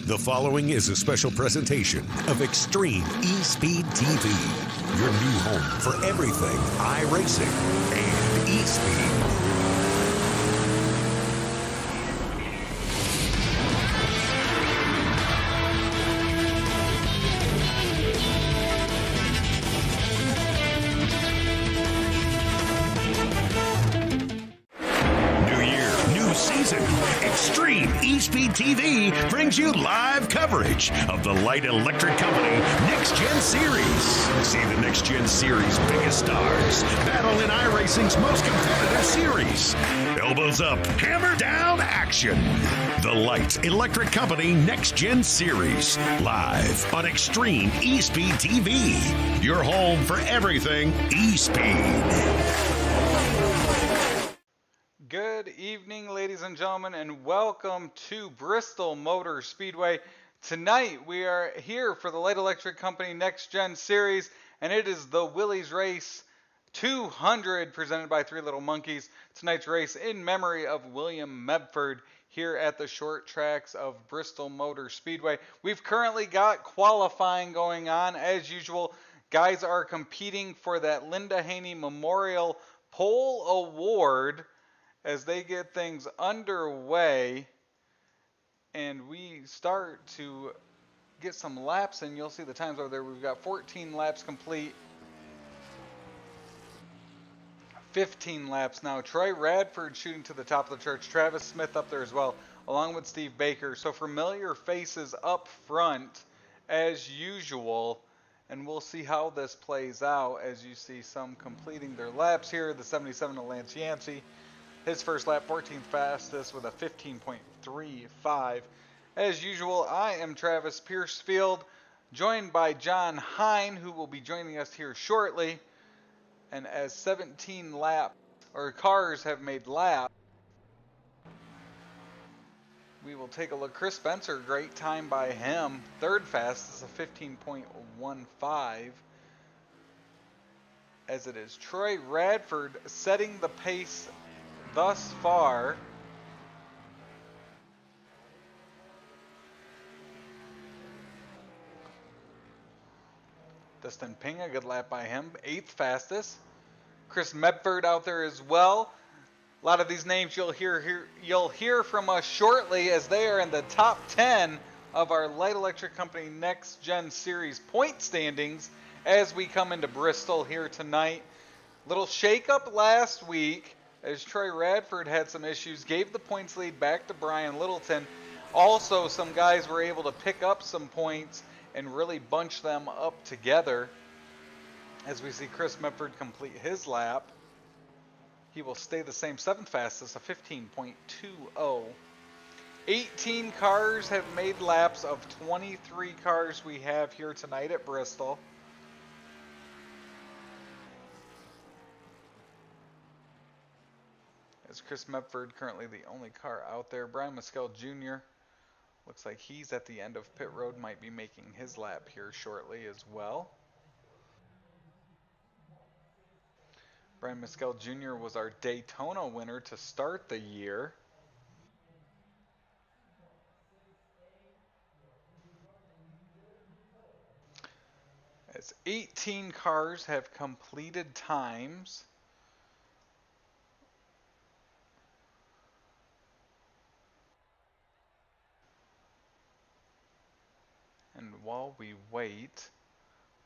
The following is a special presentation of Extreme eSpeed TV, your new home for everything iRacing and eSpeed. Extreme eSpeed TV brings you live coverage of the Light Electric Company NextGen Series. See the NextGen Series' biggest stars battle in iRacing's most competitive series. Elbows up, hammer down action. The Light Electric Company NextGen Series, live on Extreme eSpeed TV, your home for everything eSpeed. Good evening, ladies and gentlemen, and welcome to Bristol Motor Speedway. Tonight we are here for the Light Electric Company NextGen Series, and it is the Willy's Race 200 presented by Three Little Monkeys. Tonight's race in memory of William Mefford here at the short tracks of Bristol Motor Speedway. We've currently got qualifying going on as usual. Guys are competing for that Linda Haney Memorial Pole Award as they get things underway, and we start to get some laps, and you'll see the times over there. We've got 14 laps complete, 15 laps now. Troy Radford shooting to the top of the church, Travis Smith up there as well, along with Steve Baker. So familiar faces up front as usual, and we'll see how this plays out as you see some completing their laps here. The 77 of Lance Yancey, his first lap, 14th fastest with a 15.35. As usual, I am Travis Piercefield, joined by John Hine, who will be joining us here shortly. And as 17 cars have made laps, we will take a look. Chris Spencer, great time by him. Third fastest, a 15.15. As it is Troy Radford setting the pace thus far. Dustin Ping, a good lap by him, 8th fastest. Chris Mefford out there as well. A lot of these names you'll hear from us shortly, as they are in the top 10 of our Light Electric Company NextGen Series point standings as we come into Bristol here tonight. Little shake-up last week, as Troy Radford had some issues, gave the points lead back to Brian Littleton. Also, some guys were able to pick up some points and really bunch them up together. As we see Chris Mefford complete his lap, he will stay the same, 7th fastest, a 15.20. 18 cars have made laps of 23 cars we have here tonight at Bristol. As Chris Mefford currently the only car out there. Brian Mescal Jr. looks like he's at the end of pit road, might be making his lap here shortly as well. Brian Mescal Jr. was our Daytona winner to start the year. As 18 cars have completed times. And while we wait,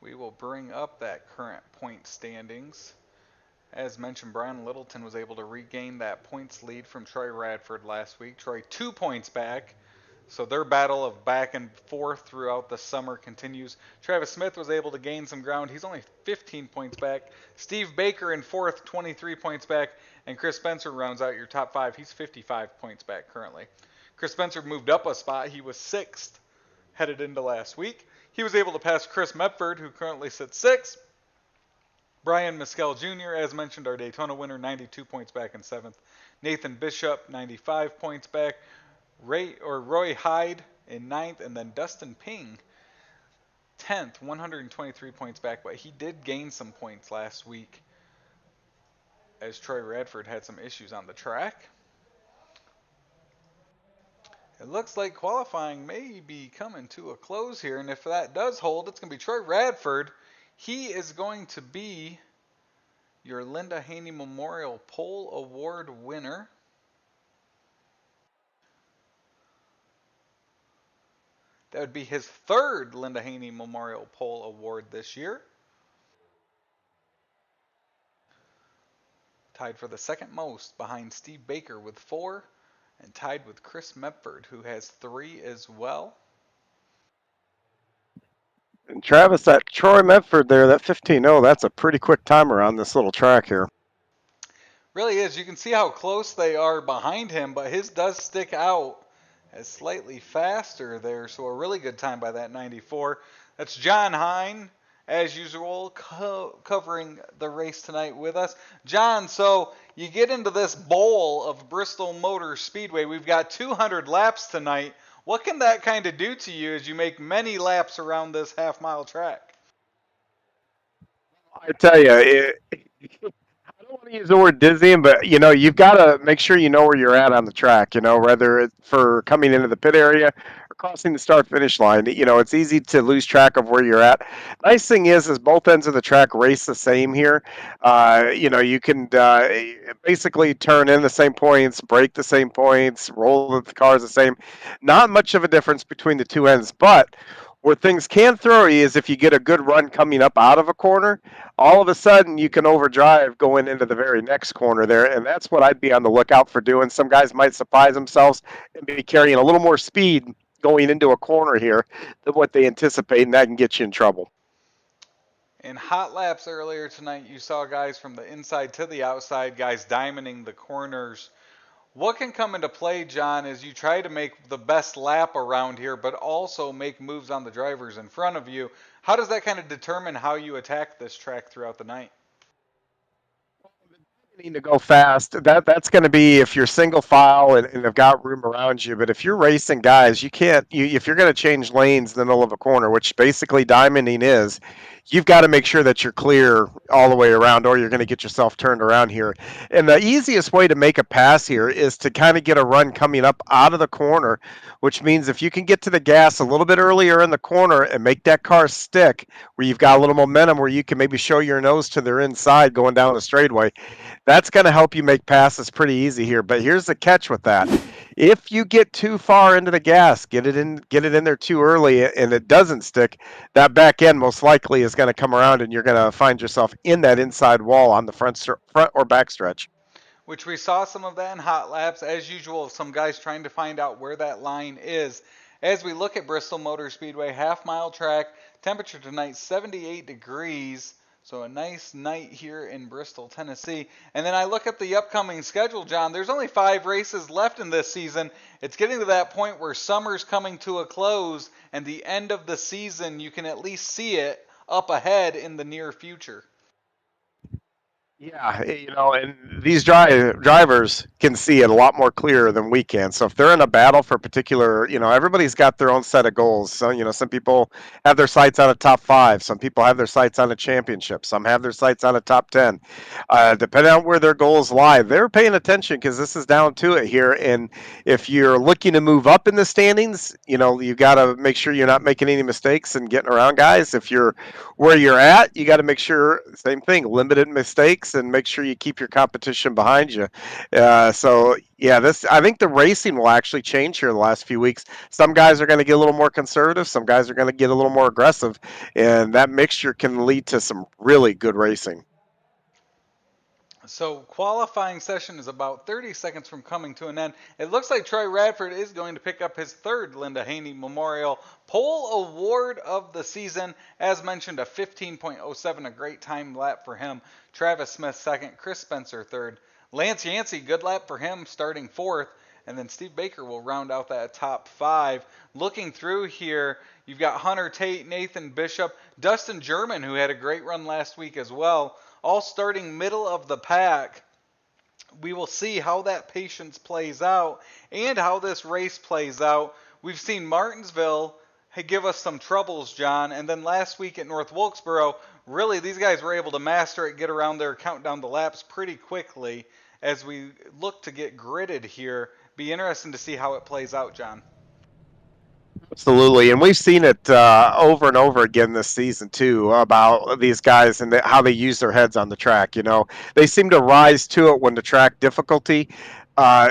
we will bring up that current point standings. As mentioned, Brian Littleton was able to regain that points lead from Troy Radford last week. Troy 2 points back, so their battle of back and forth throughout the summer continues. Travis Smith was able to gain some ground. He's only 15 points back. Steve Baker in 4th, 23 points back. And Chris Spencer rounds out your top 5. He's 55 points back currently. Chris Spencer moved up a spot. He was 6th headed into last week. He was able to pass Chris Mefford, who currently sits 6th. Brian Mescal Jr., as mentioned, our Daytona winner, 92 points back in 7th. Nathan Bishop, 95 points back. Roy Hyde in 9th, and then Dustin Ping, 10th, 123 points back, but he did gain some points last week as Troy Radford had some issues on the track. It looks like qualifying may be coming to a close here, and if that does hold, it's going to be Troy Radford. He is going to be your Linda Haney Memorial Pole Award winner. That would be his third Linda Haney Memorial Pole Award this year. Tied for the second most behind Steve Baker with 4, and tied with Chris Mefford, who has 3 as well. And Travis, that Troy Mefford there, that 15.0, that's a pretty quick timer on this little track here. Really is. You can see how close they are behind him, but his does stick out as slightly faster there. So a really good time by that 94. That's John Hine, as usual, covering the race tonight with us. John, so you get into this bowl of Bristol Motor Speedway. We've got 200 laps tonight. What can that kind of do to you as you make many laps around this half-mile track? I tell you, I don't want to use the word dizzying, but you've got to make sure you know where you're at on the track. Whether it's for coming into the pit area or crossing the start finish line. It's easy to lose track of where you're at. Nice thing is both ends of the track race the same here. You can basically turn in the same points, break the same points, roll the cars the same. Not much of a difference between the two ends, but where things can throw you is if you get a good run coming up out of a corner, all of a sudden you can overdrive going into the very next corner there, and that's what I'd be on the lookout for doing. Some guys might surprise themselves and be carrying a little more speed going into a corner here than what they anticipate, and that can get you in trouble. In hot laps earlier tonight, you saw guys from the inside to the outside, guys diamonding the corners. What can come into play, John, as you try to make the best lap around here, but also make moves on the drivers in front of you? How does that kind of determine how you attack this track throughout the night? Need to go fast. That's going to be if you're single file and have got room around you. But if you're racing guys, you can't. If you're going to change lanes in the middle of a corner, which basically diamonding is, you've got to make sure that you're clear all the way around, or you're going to get yourself turned around here. And the easiest way to make a pass here is to kind of get a run coming up out of the corner, which means if you can get to the gas a little bit earlier in the corner and make that car stick, where you've got a little momentum, where you can maybe show your nose to their inside going down the straightaway. That's going to help you make passes pretty easy here. But here's the catch with that. If you get too far into the gas, get it in there too early and it doesn't stick, that back end most likely is going to come around and you're going to find yourself in that inside wall on the front or back stretch. Which we saw some of that in hot laps, as usual, some guys trying to find out where that line is. As we look at Bristol Motor Speedway, half-mile track, temperature tonight 78 degrees. So a nice night here in Bristol, Tennessee. And then I look at the upcoming schedule, John. There's only 5 races left in this season. It's getting to that point where summer's coming to a close, and the end of the season, you can at least see it up ahead in the near future. Yeah, and these drivers can see it a lot more clear than we can. So if they're in a battle for a particular, everybody's got their own set of goals. So, some people have their sights on a top 5. Some people have their sights on a championship. Some have their sights on a top 10. Depending on where their goals lie, they're paying attention because this is down to it here. And if you're looking to move up in the standings, you got to make sure you're not making any mistakes and getting around guys. If you're where you're at, you got to make sure, same thing, limited mistakes and make sure you keep your competition behind you. I think the racing will actually change here in the last few weeks. Some guys are going to get a little more conservative. Some guys are going to get a little more aggressive. And that mixture can lead to some really good racing. So qualifying session is about 30 seconds from coming to an end. It looks like Troy Radford is going to pick up his third Linda Haney Memorial Pole Award of the season. As mentioned, a 15.07, a great time lap for him. Travis Smith second, Chris Spencer third. Lance Yancey, good lap for him, starting fourth. And then Steve Baker will round out that top 5. Looking through here, you've got Hunter Tate, Nathan Bishop, Dustin German, who had a great run last week as well, all starting middle of the pack. We will see how that patience plays out and how this race plays out. We've seen Martinsville give us some troubles, John, and then last week at North Wilkesboro, really these guys were able to master it, get around there, count down the laps pretty quickly as we look to get gridded here be interesting to see how it plays out, John. Absolutely, and we've seen it over and over again this season too about these guys and how they use their heads on the track. They seem to rise to it when the track difficulty uh,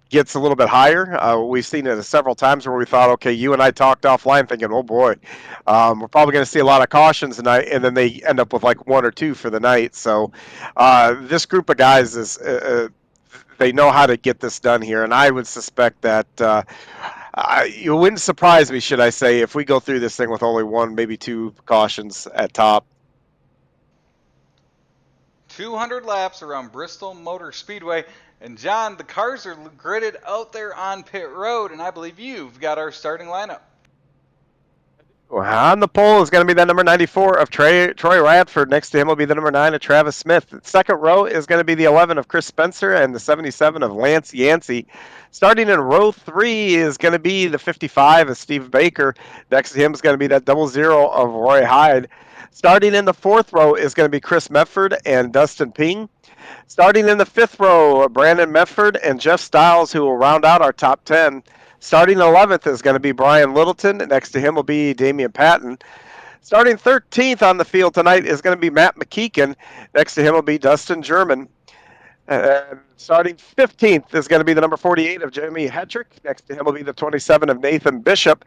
gets a little bit higher. We've seen it several times where we thought, okay, you and I talked offline thinking, oh boy, we're probably going to see a lot of cautions tonight, and then they end up with like one or two for the night. So this group of guys is. They know how to get this done here, and I would suspect that you wouldn't surprise me, should I say, if we go through this thing with only one, maybe two cautions at top. 200 laps around Bristol Motor Speedway. And John, the cars are gridded out there on pit road, and I believe you've got our starting lineup. On the pole is going to be the number 94 of Troy Radford. Next to him will be the number 9 of Travis Smith. The second row is going to be the 11 of Chris Spencer and the 77 of Lance Yancey. Starting in row 3 is going to be the 55 of Steve Baker. Next to him is going to be that 00 of Roy Hyde. Starting in the 4th row is going to be Chris Mefford and Dustin Ping. Starting in the 5th row, Brandon Mefford and Jeff Stiles, who will round out our top 10. Starting 11th is going to be Brian Littleton. Next to him will be Damian Patton. Starting 13th on the field tonight is going to be Matt McKeegan. Next to him will be Dustin German. And starting 15th is going to be the number 48 of Jamie Hedrick. Next to him will be the 27 of Nathan Bishop.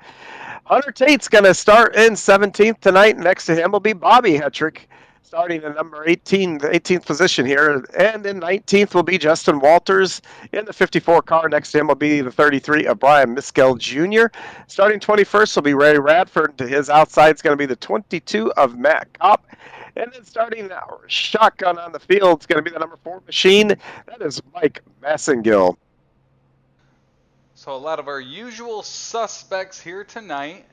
Hunter Tate's going to start in 17th tonight. Next to him will be Bobby Hedrick, starting in number 18, the 18th position here. And in 19th will be Justin Walters. In the 54 car, next to him will be the 33 of Brian Miskell Jr. Starting 21st will be Ray Radford. To his outside is going to be the 22 of Matt Kopp. And then starting now, shotgun on the field is going to be the number 4 machine. That is Mike Massengill. So a lot of our usual suspects here tonight.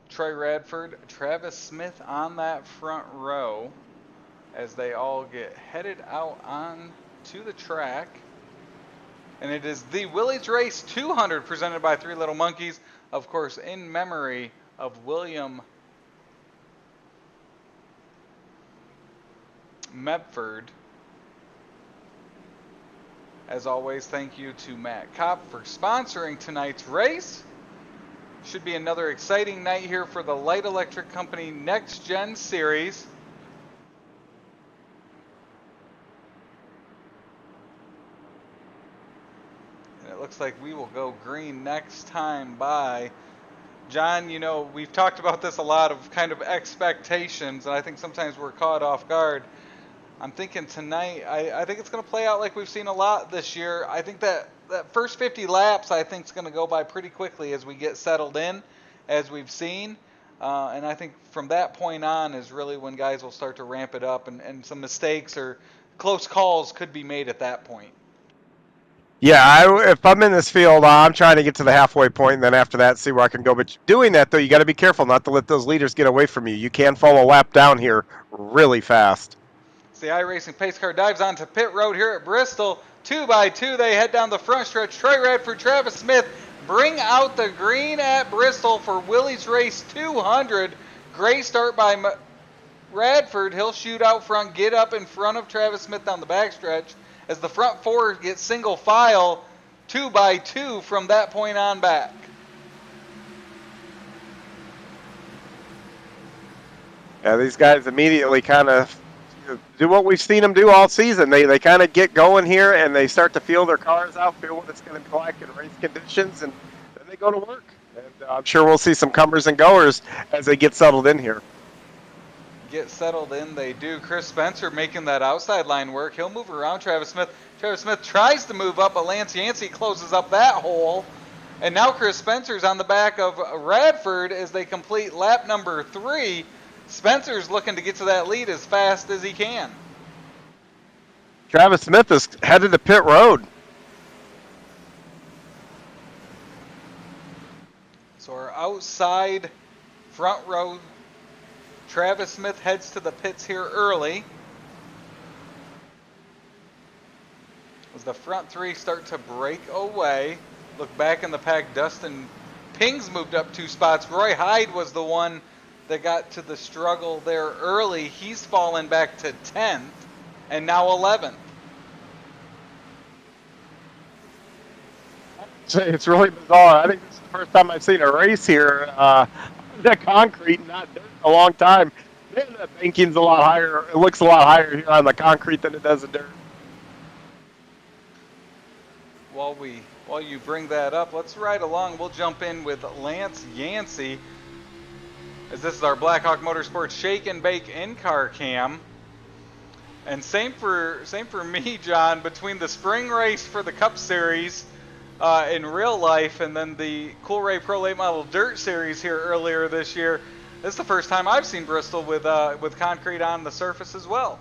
Troy Radford, Travis Smith on that front row as they all get headed out on to the track. And it is the Willy's Race 200 presented by Three Little Monkeys, of course, in memory of William Mefford. As always, thank you to Matt Kopp for sponsoring tonight's race. Should be another exciting night here for the Light Electric Company NextGen Series. And it looks like we will go green next time by. John, you know, we've talked about this a lot of kind of expectations, and I think sometimes we're caught off guard. I'm thinking tonight, I think it's going to play out like we've seen a lot this year. I think that first 50 laps, I think, is going to go by pretty quickly as we get settled in, as we've seen. And I think from that point on is really when guys will start to ramp it up, and some mistakes or close calls could be made at that point. Yeah, if I'm in this field, I'm trying to get to the halfway point, and then after that, see where I can go. But doing that, though, you got to be careful not to let those leaders get away from you. You can fall a lap down here really fast. The iRacing pace car dives onto pit road here at Bristol. 2 by 2, they head down the front stretch. Troy Radford, Travis Smith bring out the green at Bristol for Willy's Race 200. Great start by Radford. He'll shoot out front, get up in front of Travis Smith down the backstretch as the front 4 get single file 2 by 2 from that point on back. Yeah, these guys immediately kind of do what we've seen them do all season. They kind of get going here, and they start to feel their cars out, feel what it's going to be like in race conditions, and then they go to work. And I'm sure we'll see some comers and goers as they get settled in here. Get settled in, they do. Chris Spencer making that outside line work. He'll move around Travis Smith. Travis Smith tries to move up, but Lance Yancey closes up that hole. And now Chris Spencer's on the back of Radford as they complete lap number 3. Spencer's looking to get to that lead as fast as he can. Travis Smith is headed to pit road. So our outside front row, Travis Smith heads to the pits here early. As the front 3 start to break away. Look back in the pack, Dustin Ping's moved up 2 spots. Roy Hyde was the one that got to the struggle there early. He's fallen back to 10th and now 11th. It's really bizarre. I think this is the first time I've seen a race here on the concrete, not dirt, in a long time. Man, the banking's a lot higher. It looks a lot higher here on the concrete than it does in dirt. While you bring that up, let's ride along. We'll jump in with Lance Yancey, as this is our Blackhawk Motorsports Shake and Bake in-car cam. And same for me, John. Between the spring race for the Cup Series in real life, and then the Cool Ray Pro Late Model Dirt Series here earlier this year, this is the first time I've seen Bristol with concrete on the surface as well.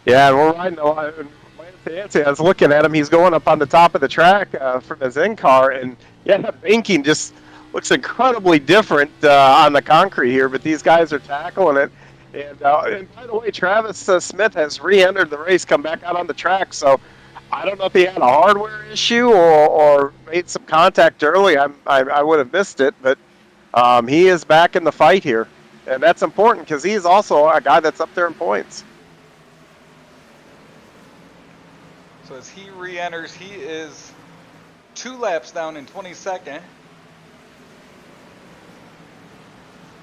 Yeah, and we're riding a lot. Lance Yancey, I was looking at him. He's going up on the top of the track from his in-car, and yeah, that banking just looks incredibly different on the concrete here. But these guys are tackling it. And by the way, Travis Smith has re-entered the race, come back out on the track. So I don't know if he had a hardware issue or made some contact early. I would have missed it, but he is back in the fight here. And that's important because he's also a guy that's up there in points. So as he re-enters, he is 2 laps down in 22nd.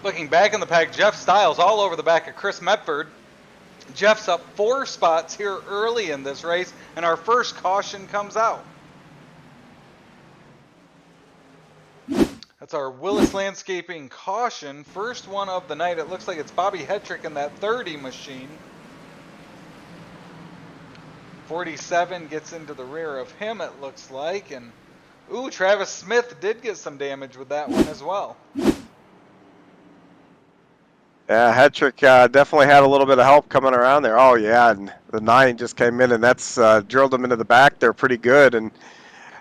Looking back in the pack, Jeff Stiles all over the back of Chris Mefford. Jeff's up 4 spots here early in this race, and our first caution comes out. That's our Willis Landscaping caution, first one of the night. It looks like it's Bobby Hetrick in that 30 machine. 47 gets into the rear of him, it looks like, and ooh, Travis Smith did get some damage with that one as well. Yeah, Hetrick definitely had a little bit of help coming around there. Oh, yeah, and the 9 just came in, and that's drilled him into the back there pretty good. And,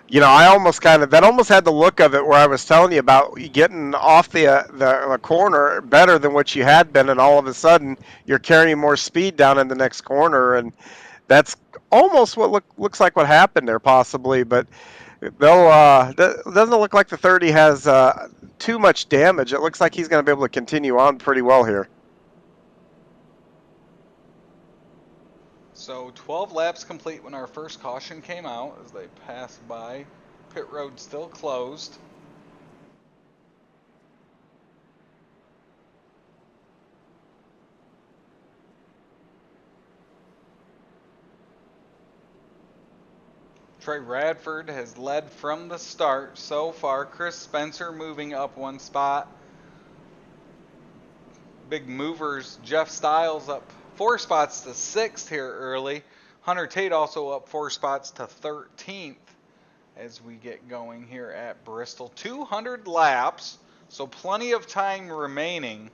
you know, I almost that almost had the look of it where I was telling you about getting off the corner better than what you had been, and all of a sudden you're carrying more speed down in the next corner, and that's almost what looks like what happened there possibly. But doesn't look like the 30 has too much damage. It looks like he's going to be able to continue on pretty well here. So 12 laps complete when our first caution came out as they passed by. Pit road still closed. Trey Radford has led from the start so far. Chris Spencer moving up 1 spot. Big movers, Jeff Stiles up 4 spots to 6th here early. Hunter Tate also up 4 spots to 13th as we get going here at Bristol. 200 laps, so plenty of time remaining.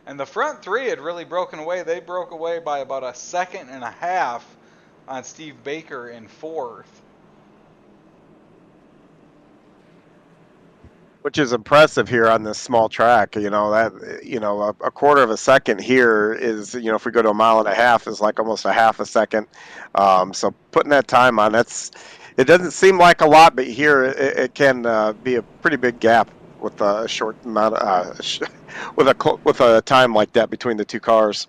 And the front 3 had really broken away. They broke away by about 1.5 seconds on Steve Baker in 4th. Which is impressive here on this small track. You know, that, you know, a 1/4 second here is, you know, if we go to 1.5 miles is like almost 1/2 second. So putting that time on, it doesn't seem like a lot, but here it can be a pretty big gap with a short amount of, with a time like that between the 2 cars.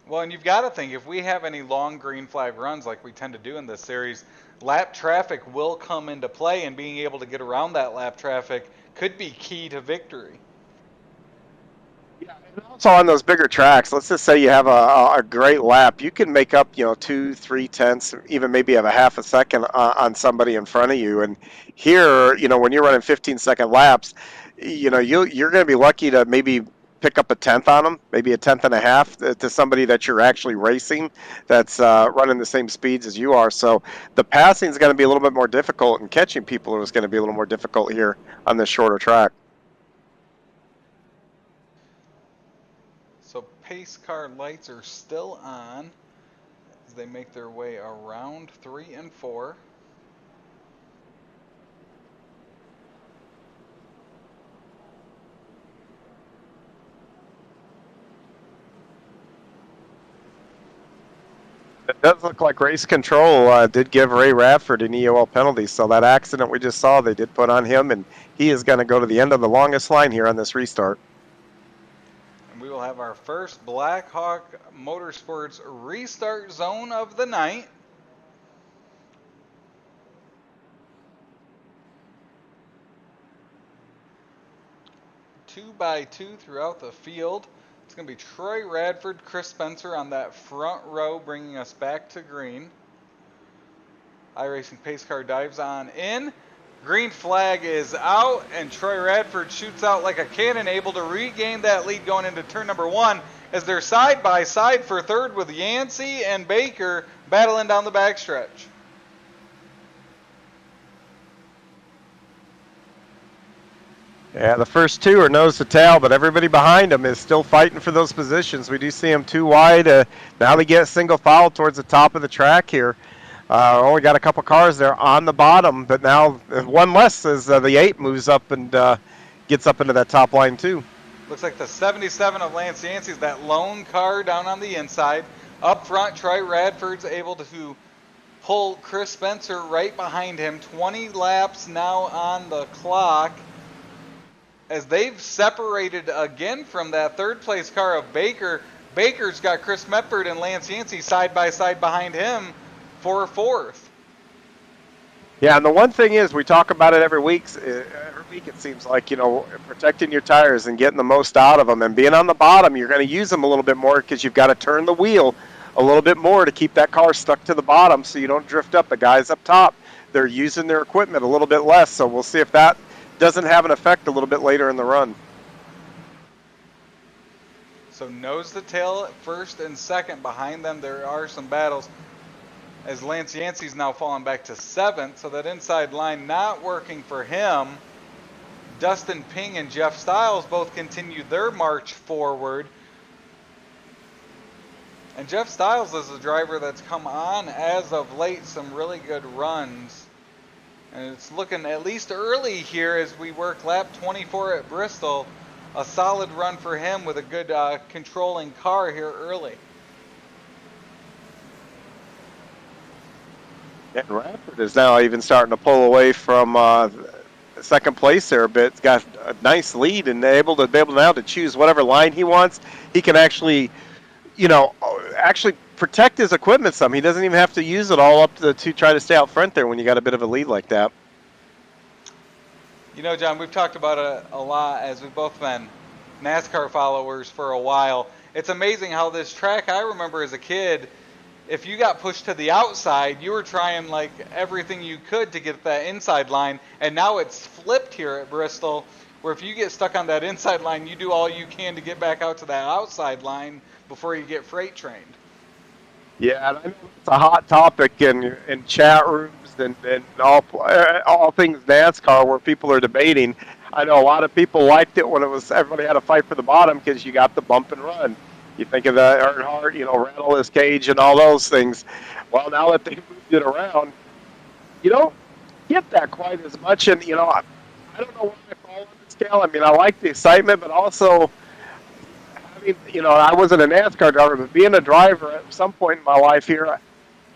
Well, and you've got to think, if we have any long green flag runs like we tend to do in this series, lap traffic will come into play, and being able to get around that lap traffic could be key to victory. Yeah, and also on those bigger tracks, let's just say you have a great lap, you can make up, you know, 2-3 tenths, even maybe have 1/2 second on somebody in front of you. And here, you know, when you're running 15-second laps, you know, you're going to be lucky to maybe pick up 1/10 on them, maybe 1.5 to somebody that you're actually racing that's running the same speeds as you are. So the passing is going to be a little bit more difficult, and catching people is going to be a little more difficult here on this shorter track. So pace car lights are still on as they make their way around 3 and 4. It does look like race control did give Ray Radford an EOL penalty, so that accident we just saw, they did put on him, and he is going to go to the end of the longest line here on this restart. And we will have our first Blackhawk Motorsports restart zone of the night. 2x2 throughout the field. It's going to be Troy Radford, Chris Spencer on that front row, bringing us back to green. iRacing pace car dives on in. Green flag is out, and Troy Radford shoots out like a cannon, able to regain that lead going into turn number 1 as they're side by side for third with Yancey and Baker battling down the backstretch. Yeah, the first two are nose to tail, but everybody behind them is still fighting for those positions. We do see them too wide. Now they get single file towards the top of the track here. Only got a couple cars there on the bottom, but now one less as the 8 moves up and gets up into that top line too. Looks like the 77 of Lance Yancey is that lone car down on the inside. Up front, Troy Radford's able to pull Chris Spencer right behind him. 20 laps now on the clock, as they've separated again from that third place car of Baker. Baker's got Chris Mefford and Lance Yancey side by side behind him for fourth. Yeah, and the one thing is, we talk about it every week. Every week it seems like, protecting your tires and getting the most out of them. And being on the bottom, you're going to use them a little bit more because you've got to turn the wheel a little bit more to keep that car stuck to the bottom so you don't drift up. The guys up top, they're using their equipment a little bit less. So we'll see if that doesn't have an effect a little bit later in the run. So nose to tail at first and second. Behind them there are some battles, as Lance Yancey's now fallen back to 7th, so that inside line not working for him. Dustin Ping and Jeff Stiles both continue their march forward. And Jeff Stiles is a driver that's come on as of late, some really good runs. And it's looking, at least early here as we work lap 24 at Bristol, a solid run for him with a good controlling car here early. And Radford is now even starting to pull away from second place there a bit. He's got a nice lead and able to now to choose whatever line he wants. He can actually, actually protect his equipment some. He doesn't even have to use it all up to try to stay out front there when you got a bit of a lead like that. John, we've talked about it a lot as we've both been NASCAR followers for a while. It's amazing how this track, I remember as a kid, if you got pushed to the outside, you were trying like everything you could to get that inside line, and now it's flipped here at Bristol, where if you get stuck on that inside line, you do all you can to get back out to that outside line before you get freight trained. Yeah, and I know it's a hot topic in chat rooms and all things NASCAR where people are debating. I know a lot of people liked it when everybody had to fight for the bottom because you got the bump and run. You think of the Earnhardt, rattle his cage and all those things. Well, now that they moved it around, you don't get that quite as much. And, I don't know where I fall on the scale. I mean, I like the excitement, but also, I wasn't a NASCAR driver, but being a driver at some point in my life here,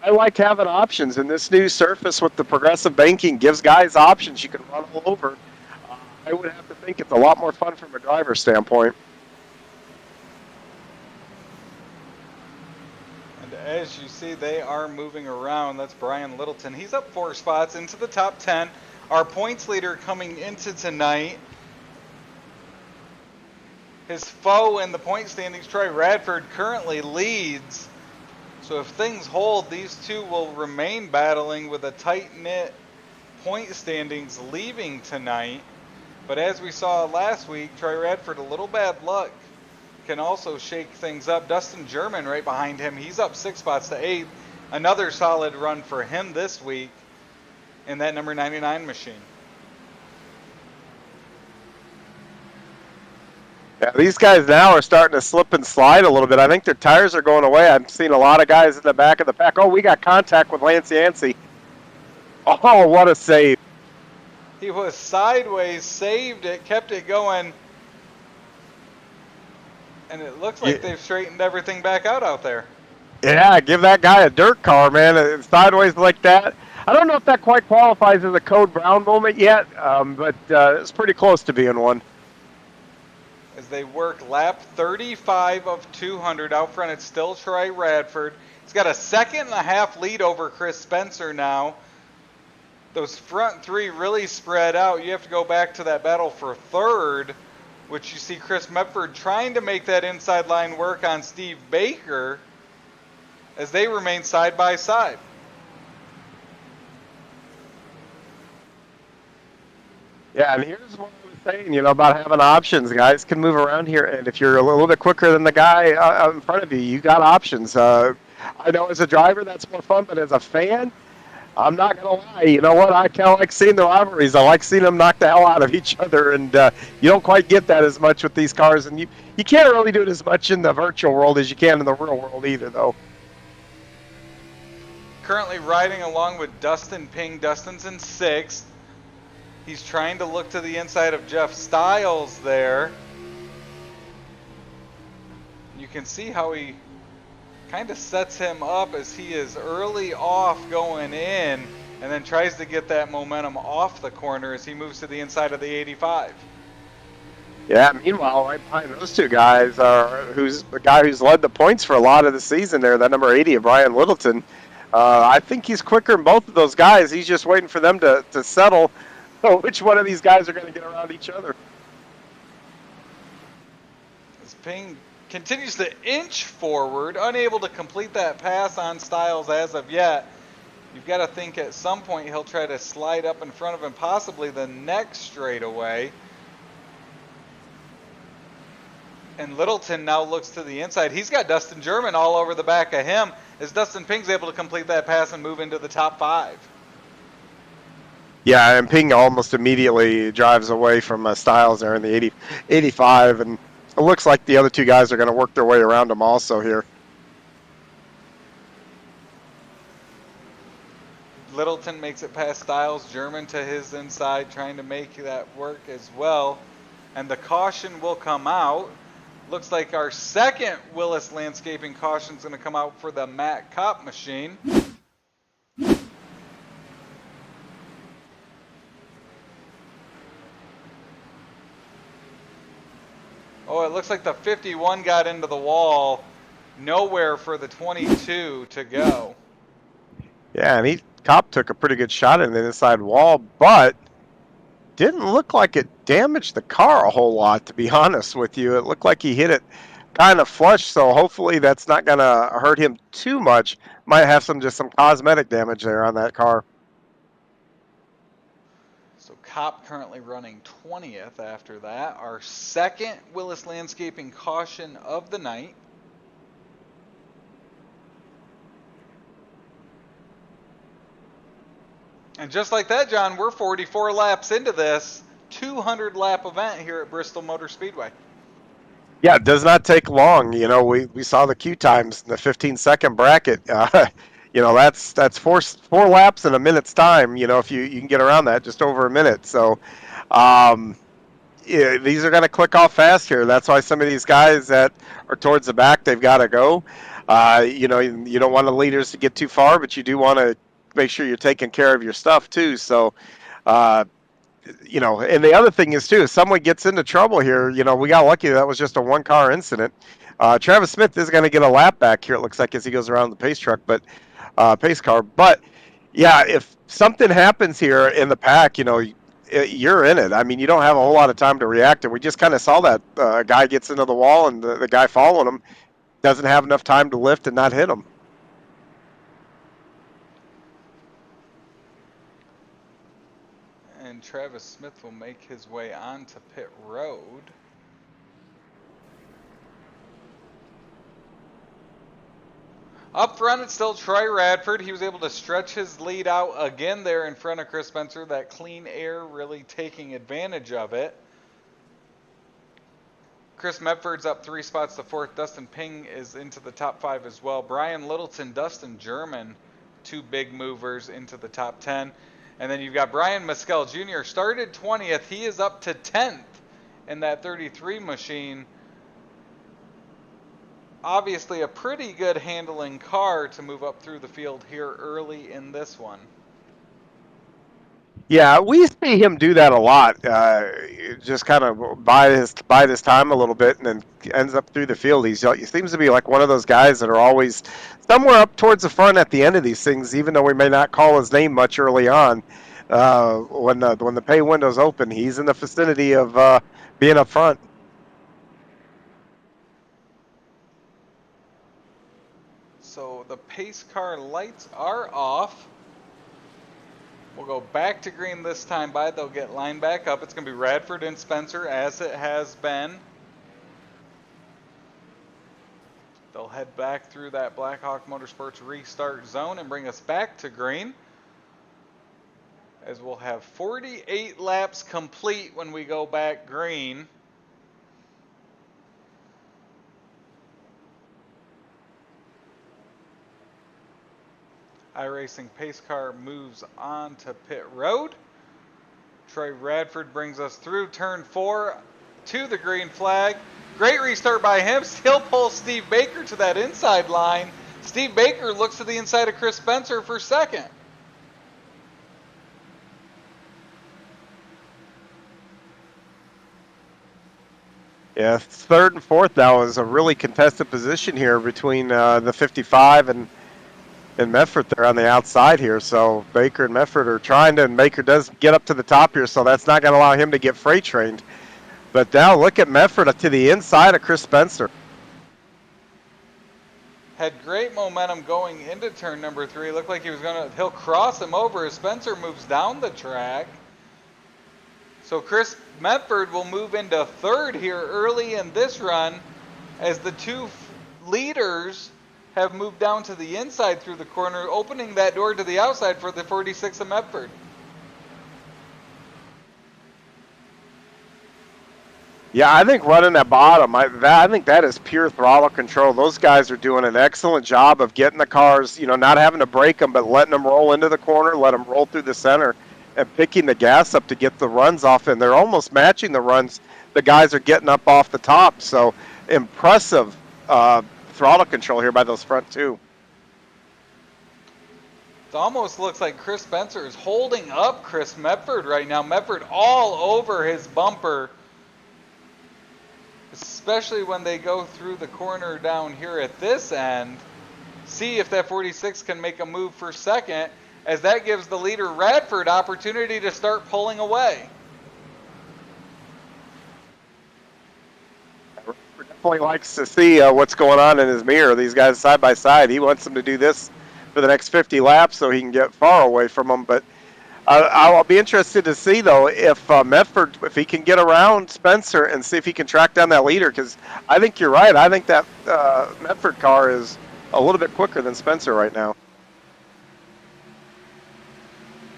I like having options. And this new surface with the progressive banking gives guys options. You can run all over. I would have to think it's a lot more fun from a driver's standpoint. As you see, they are moving around. That's Brian Littleton. He's up 4 spots into the top 10. Our points leader coming into tonight. His foe in the point standings, Troy Radford, currently leads. So if things hold, these two will remain battling with a tight-knit point standings leaving tonight. But as we saw last week, Troy Radford, a little bad luck, can also shake things up. Dustin German right behind him. He's up 6 spots to 8th. Another solid run for him this week in that number 99 machine. Yeah, these guys now are starting to slip and slide a little bit. I think their tires are going away. I've seen a lot of guys in the back of the pack. Oh, we got contact with Lance Yancey. Oh, what a save. He was sideways, saved it, kept it going. And it looks like they've straightened everything back out there. Yeah, give that guy a dirt car, man. It's sideways like that. I don't know if that quite qualifies as a Code Brown moment yet, but it's pretty close to being one. As they work lap 35 of 200. Out front, it's still Troy Radford. He's got a 1.5-second lead over Chris Spencer now. Those front three really spread out. You have to go back to that battle for third, which you see Chris Mefford trying to make that inside line work on Steve Baker as they remain side by side. Yeah, and here's what I was saying, about having options. Guys can move around here, and if you're a little bit quicker than the guy out in front of you, you got options. I know as a driver that's more fun, but as a fan, I'm not gonna lie. You know what? I kind of like seeing the rivalries. I like seeing them knock the hell out of each other, and you don't quite get that as much with these cars, and you can't really do it as much in the virtual world as you can in the real world either, though. Currently riding along with Dustin Ping. Dustin's in 6th. He's trying to look to the inside of Jeff Styles there. You can see how he kind of sets him up as he is early off going in and then tries to get that momentum off the corner as he moves to the inside of the 85. Yeah, meanwhile, right behind those two guys who's the guy who's led the points for a lot of the season there, that number 80 of Brian Littleton. I think he's quicker than both of those guys. He's just waiting for them to settle which one of these guys are going to get around each other. As Ping continues to inch forward, unable to complete that pass on Styles as of yet. You've got to think at some point he'll try to slide up in front of him, possibly the next straightaway. And Littleton now looks to the inside. He's got Dustin German all over the back of him as Dustin Ping's able to complete that pass and move into the top 5. Yeah, and Ping almost immediately drives away from Styles there in the 85, and it looks like the other two guys are going to work their way around him also here. Littleton makes it past Styles. German to his inside, trying to make that work as well. And the caution will come out. Looks like our second Willis Landscaping caution is going to come out for the Matt Kopp machine. Oh, it looks like the 51 got into the wall. Nowhere for the 22 to go. Yeah, and Kopp took a pretty good shot in the inside wall, but didn't look like it damaged the car a whole lot, to be honest with you. It looked like he hit it kind of flush, so hopefully that's not going to hurt him too much. Might have just some cosmetic damage there on that car. So Kopp currently running 20th after that. Our second Willis Landscaping caution of the night. And just like that, John, we're 44 laps into this 200-lap event here at Bristol Motor Speedway. Yeah, it does not take long. We saw the queue times in the 15-second bracket. That's four laps in a minute's time. If you can get around that, just over a minute. So these are going to click off fast here. That's why some of these guys that are towards the back, they've got to go. You don't want the leaders to get too far, but you do want to make sure you're taking care of your stuff too. So, and the other thing is too, if someone gets into trouble here, we got lucky that was just a one-car incident. Travis Smith is going to get a lap back here, it looks like, as he goes around the pace car. But yeah, if something happens here in the pack, you're in it. I mean, you don't have a whole lot of time to react. And we just kind of saw that guy gets into the wall and the guy following him doesn't have enough time to lift and not hit him. And Travis Smith will make his way onto pit road. Up front, it's still Troy Radford. He was able to stretch his lead out again there in front of Chris Spencer. That clean air really taking advantage of it. Chris Mefford's up 3 spots to 4th. Dustin Ping is into the top 5 as well. Brian Littleton, Dustin German, 2 big movers into the top 10. And then you've got Brian Mescal Jr. started 20th. He is up to 10th in that 33 machine. Obviously a pretty good handling car to move up through the field here early in this one. Yeah, we see him do that a lot. Just kind of bide his time a little bit and then ends up through the field. He seems to be like one of those guys that are always somewhere up towards the front at the end of these things, even though we may not call his name much early on. When the pay window's open, he's in the vicinity of being up front. the pace car lights are off. We'll go back to green this time by. They'll get lined back up. It's going to be Radford and Spencer as it has been. They'll head back through that Blackhawk Motorsports restart zone and bring us back to green. As we'll have 48 laps complete when we go back green. iRacing pace car moves on to pit road. Troy Radford brings us through turn 4 to the green flag. Great restart by him. Still pulls Steve Baker to that inside line. Steve Baker looks to the inside of Chris Spencer for second. Yeah, third and fourth now is a really contested position here between the 55 and Mefford there on the outside here. So Baker and Mefford are trying to, and Baker does get up to the top here, so that's not going to allow him to get freight trained. But now look at Mefford to the inside of Chris Spencer. Had great momentum going into turn number 3. Looked like he'll cross him over as Spencer moves down the track. So Chris Mefford will move into third here early in this run as the two leaders have moved down to the inside through the corner, opening that door to the outside for the 46 of Mefford. Yeah, I think running that bottom, I think that is pure throttle control. Those guys are doing an excellent job of getting the cars, not having to brake them, but letting them roll into the corner, let them roll through the center, and picking the gas up to get the runs off. And they're almost matching the runs the guys are getting up off the top. So impressive throttle control here by those front two. It almost looks like Chris Spencer is holding up Chris Mefford right now. Mefford all over his bumper, especially when they go through the corner down here at this end. See if that 46 can make a move for second, as that gives the leader Radford opportunity to start pulling away. Definitely likes to see what's going on in his mirror. These guys side by side. He wants them to do this for the next 50 laps so he can get far away from them. But I'll be interested to see, though, if Mefford, if he can get around Spencer and see if he can track down that leader, because I think you're right. I think that Mefford car is a little bit quicker than Spencer right now.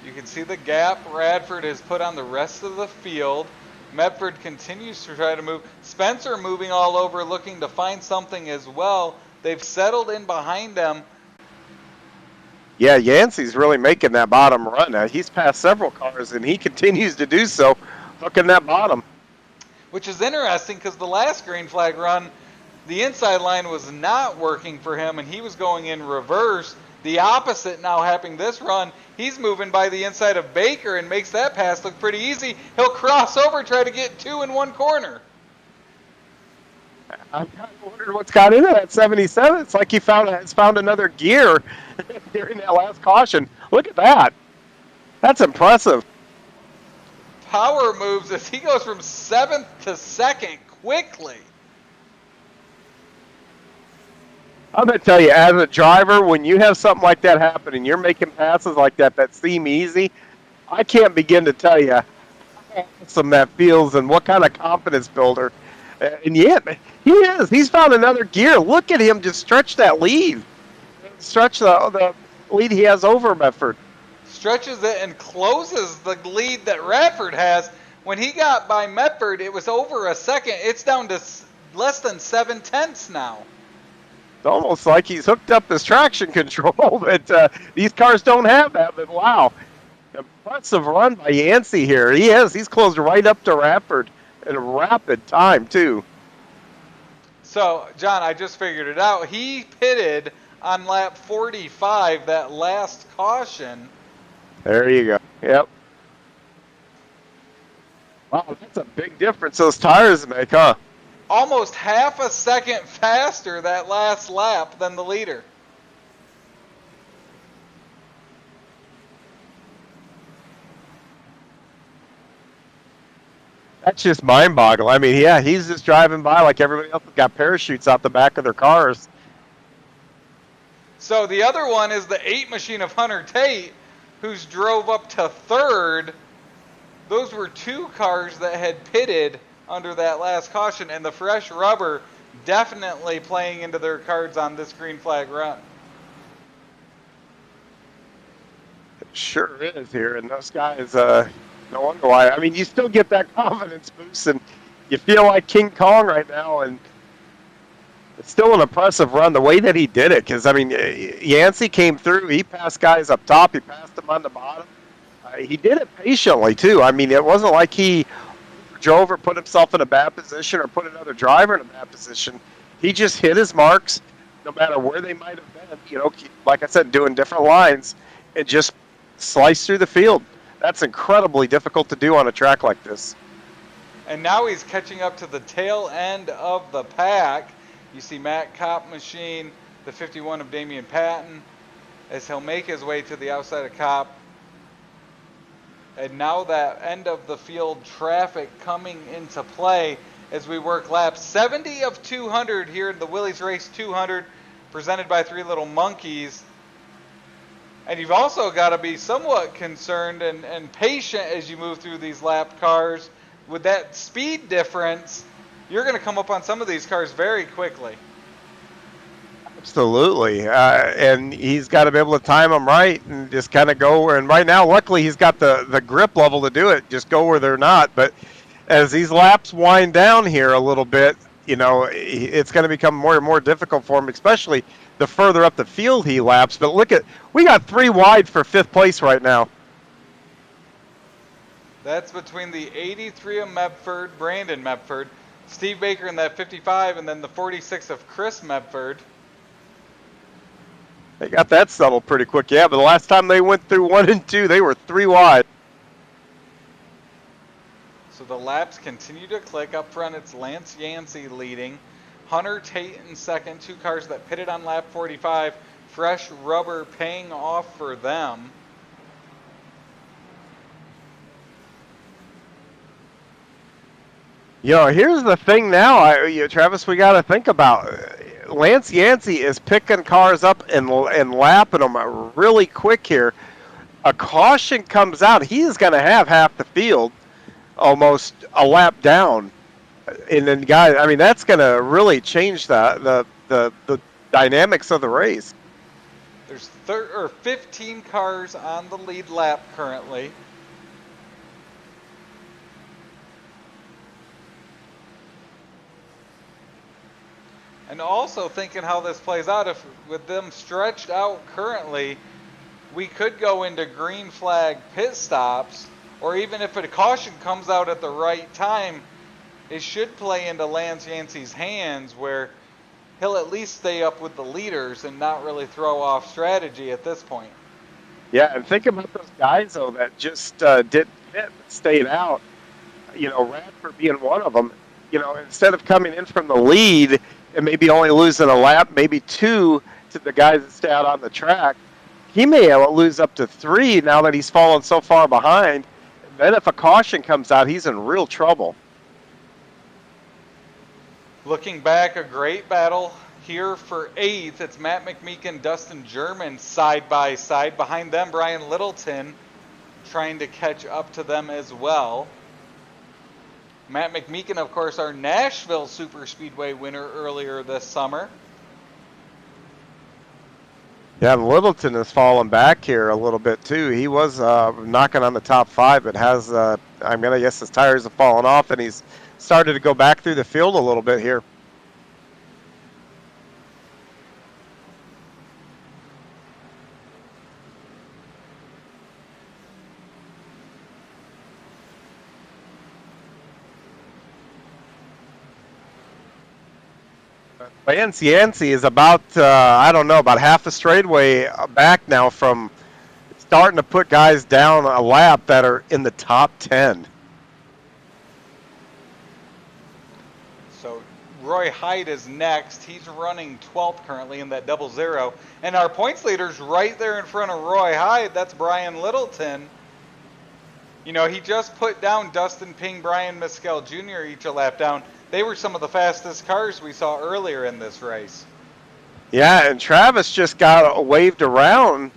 You can see the gap Radford has put on the rest of the field. Mefford continues to try to move. Spencer moving all over, looking to find something as well. They've settled in behind them. Yeah, Yancey's really making that bottom run. He's passed several cars, and he continues to do so, hooking that bottom. Which is interesting, because the last green flag run, the inside line was not working for him, and he was going in reverse. The opposite now happening this run. He's moving by the inside of Baker and makes that pass look pretty easy. He'll cross over, try to get two in one corner. I'm kind of wondering what's got into that 77. It's like he has found another gear during that last caution. Look at that. That's impressive. Power moves as he goes from 7th to 2nd quickly. I'm going to tell you, as a driver, when you have something like that happen and you're making passes like that seem easy, I can't begin to tell you how awesome that feels and what kind of confidence builder. And yet, he is. He's found another gear. Look at him just stretch that lead. Stretch the lead he has over Mefford. Stretches it and closes the lead that Radford has. When he got by Mefford, it was over a second. It's down to less than 7/10 now. It's almost like he's hooked up his traction control, but these cars don't have that. But wow, impressive run by Yancey here. He is. He's closed right up to Radford in a rapid time, too. So, John, I just figured it out. He pitted on lap 45, that last caution. There you go. Yep. Wow, that's a big difference those tires make, huh? Almost half a second faster that last lap than the leader. That's just mind-boggling. I mean, yeah, he's just driving by like everybody else has got parachutes out the back of their cars. So the other one is the 8 machine of Hunter Tate, who's drove up to 3rd. Those were 2 cars that had pitted under that last caution, and the fresh rubber definitely playing into their cards on this green flag run. It sure is here, and those guys, no wonder why. I mean, you still get that confidence boost, and you feel like King Kong right now, and it's still an impressive run, the way that he did it, because, I mean, Yancey came through, he passed guys up top, he passed them on the bottom. He did it patiently, too. I mean, it wasn't like he drove or put himself in a bad position or put another driver in a bad position. He just hit his marks, no matter where they might have been, you know, like I said, doing different lines, and just slice through the field. That's incredibly difficult to do on a track like this. And now he's catching up to the tail end of the pack. You see Matt Kopp machine, the 51 of Damian Patton, as he'll make his way to the outside of Kopp. And now that end of the field traffic coming into play as we work laps 70 of 200 here in the Willys Race 200, presented by Three Little Monkeys. And you've also got to be somewhat concerned and patient as you move through these lap cars. With that speed difference, you're going to come up on some of these cars very quickly. Absolutely. And he's got to be able to time them right and just kind of go where. And right now, luckily, he's got the grip level to do it, just go where they're not. But as these laps wind down here a little bit, you know, it's going to become more and more difficult for him, especially the further up the field he laps. But look we got 3 wide for 5th place right now. That's between the 83 of Mefford, Brandon Mefford, Steve Baker in that 55, and then the 46 of Chris Mefford. They got that settled pretty quick, yeah, but the last time they went through 1 and 2, they were 3 wide. So the laps continue to click. Up front, it's Lance Yancey leading. Hunter Tate in second, 2 cars that pitted on lap 45. Fresh rubber paying off for them. You know, here's the thing now, Travis, we got to think about. Lance Yancey is picking cars up and lapping them really quick here. A caution comes out, he is going to have half the field almost a lap down. And then, guys, I mean, that's going to really change the dynamics of the race. There's 15 cars on the lead lap currently. And also thinking how this plays out, if with them stretched out currently, we could go into green flag pit stops, or even if a caution comes out at the right time, it should play into Lance Yancey's hands where he'll at least stay up with the leaders and not really throw off strategy at this point. Yeah, and think about those guys, though, that just didn't pit but stayed out. You know, Radford being one of them. You know, instead of coming in from the lead and maybe only losing a lap, maybe 2 to the guys that stay out on the track, he may lose up to 3 now that he's fallen so far behind. And then if a caution comes out, he's in real trouble. Looking back, a great battle here for 8th. It's Matt McMeekin, Dustin German side by side. Behind them, Brian Littleton trying to catch up to them as well. Matt McMeekin, of course, our Nashville Super Speedway winner earlier this summer. Yeah, and Littleton has fallen back here a little bit, too. He was knocking on the top 5, but has, I'm going to guess his tires have fallen off, and he's started to go back through the field a little bit here. Lance Yancey is about, I don't know, about half a straightaway back now from starting to put guys down a lap that are in the top 10. So Roy Hyde is next. He's running 12th currently in that 00. And our points leader's right there in front of Roy Hyde. That's Brian Littleton. You know, he just put down Dustin Ping, Brian Mescal Jr. each a lap down. They were some of the fastest cars we saw earlier in this race. Yeah, and Travis just got waved around,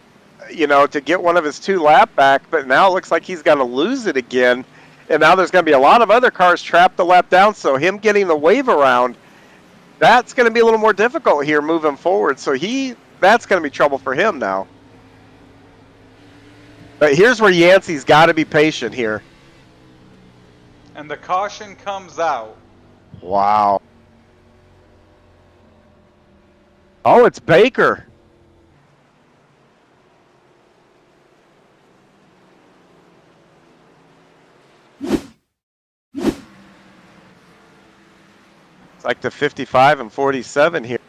to get one of his 2 lap back, but now it looks like he's going to lose it again. And now there's going to be a lot of other cars trapped the lap down, so him getting the wave around, that's going to be a little more difficult here moving forward. So that's going to be trouble for him now. But here's where Yancey's got to be patient here. And the caution comes out. Wow. Oh, it's Baker. It's like the 55 and 47 here.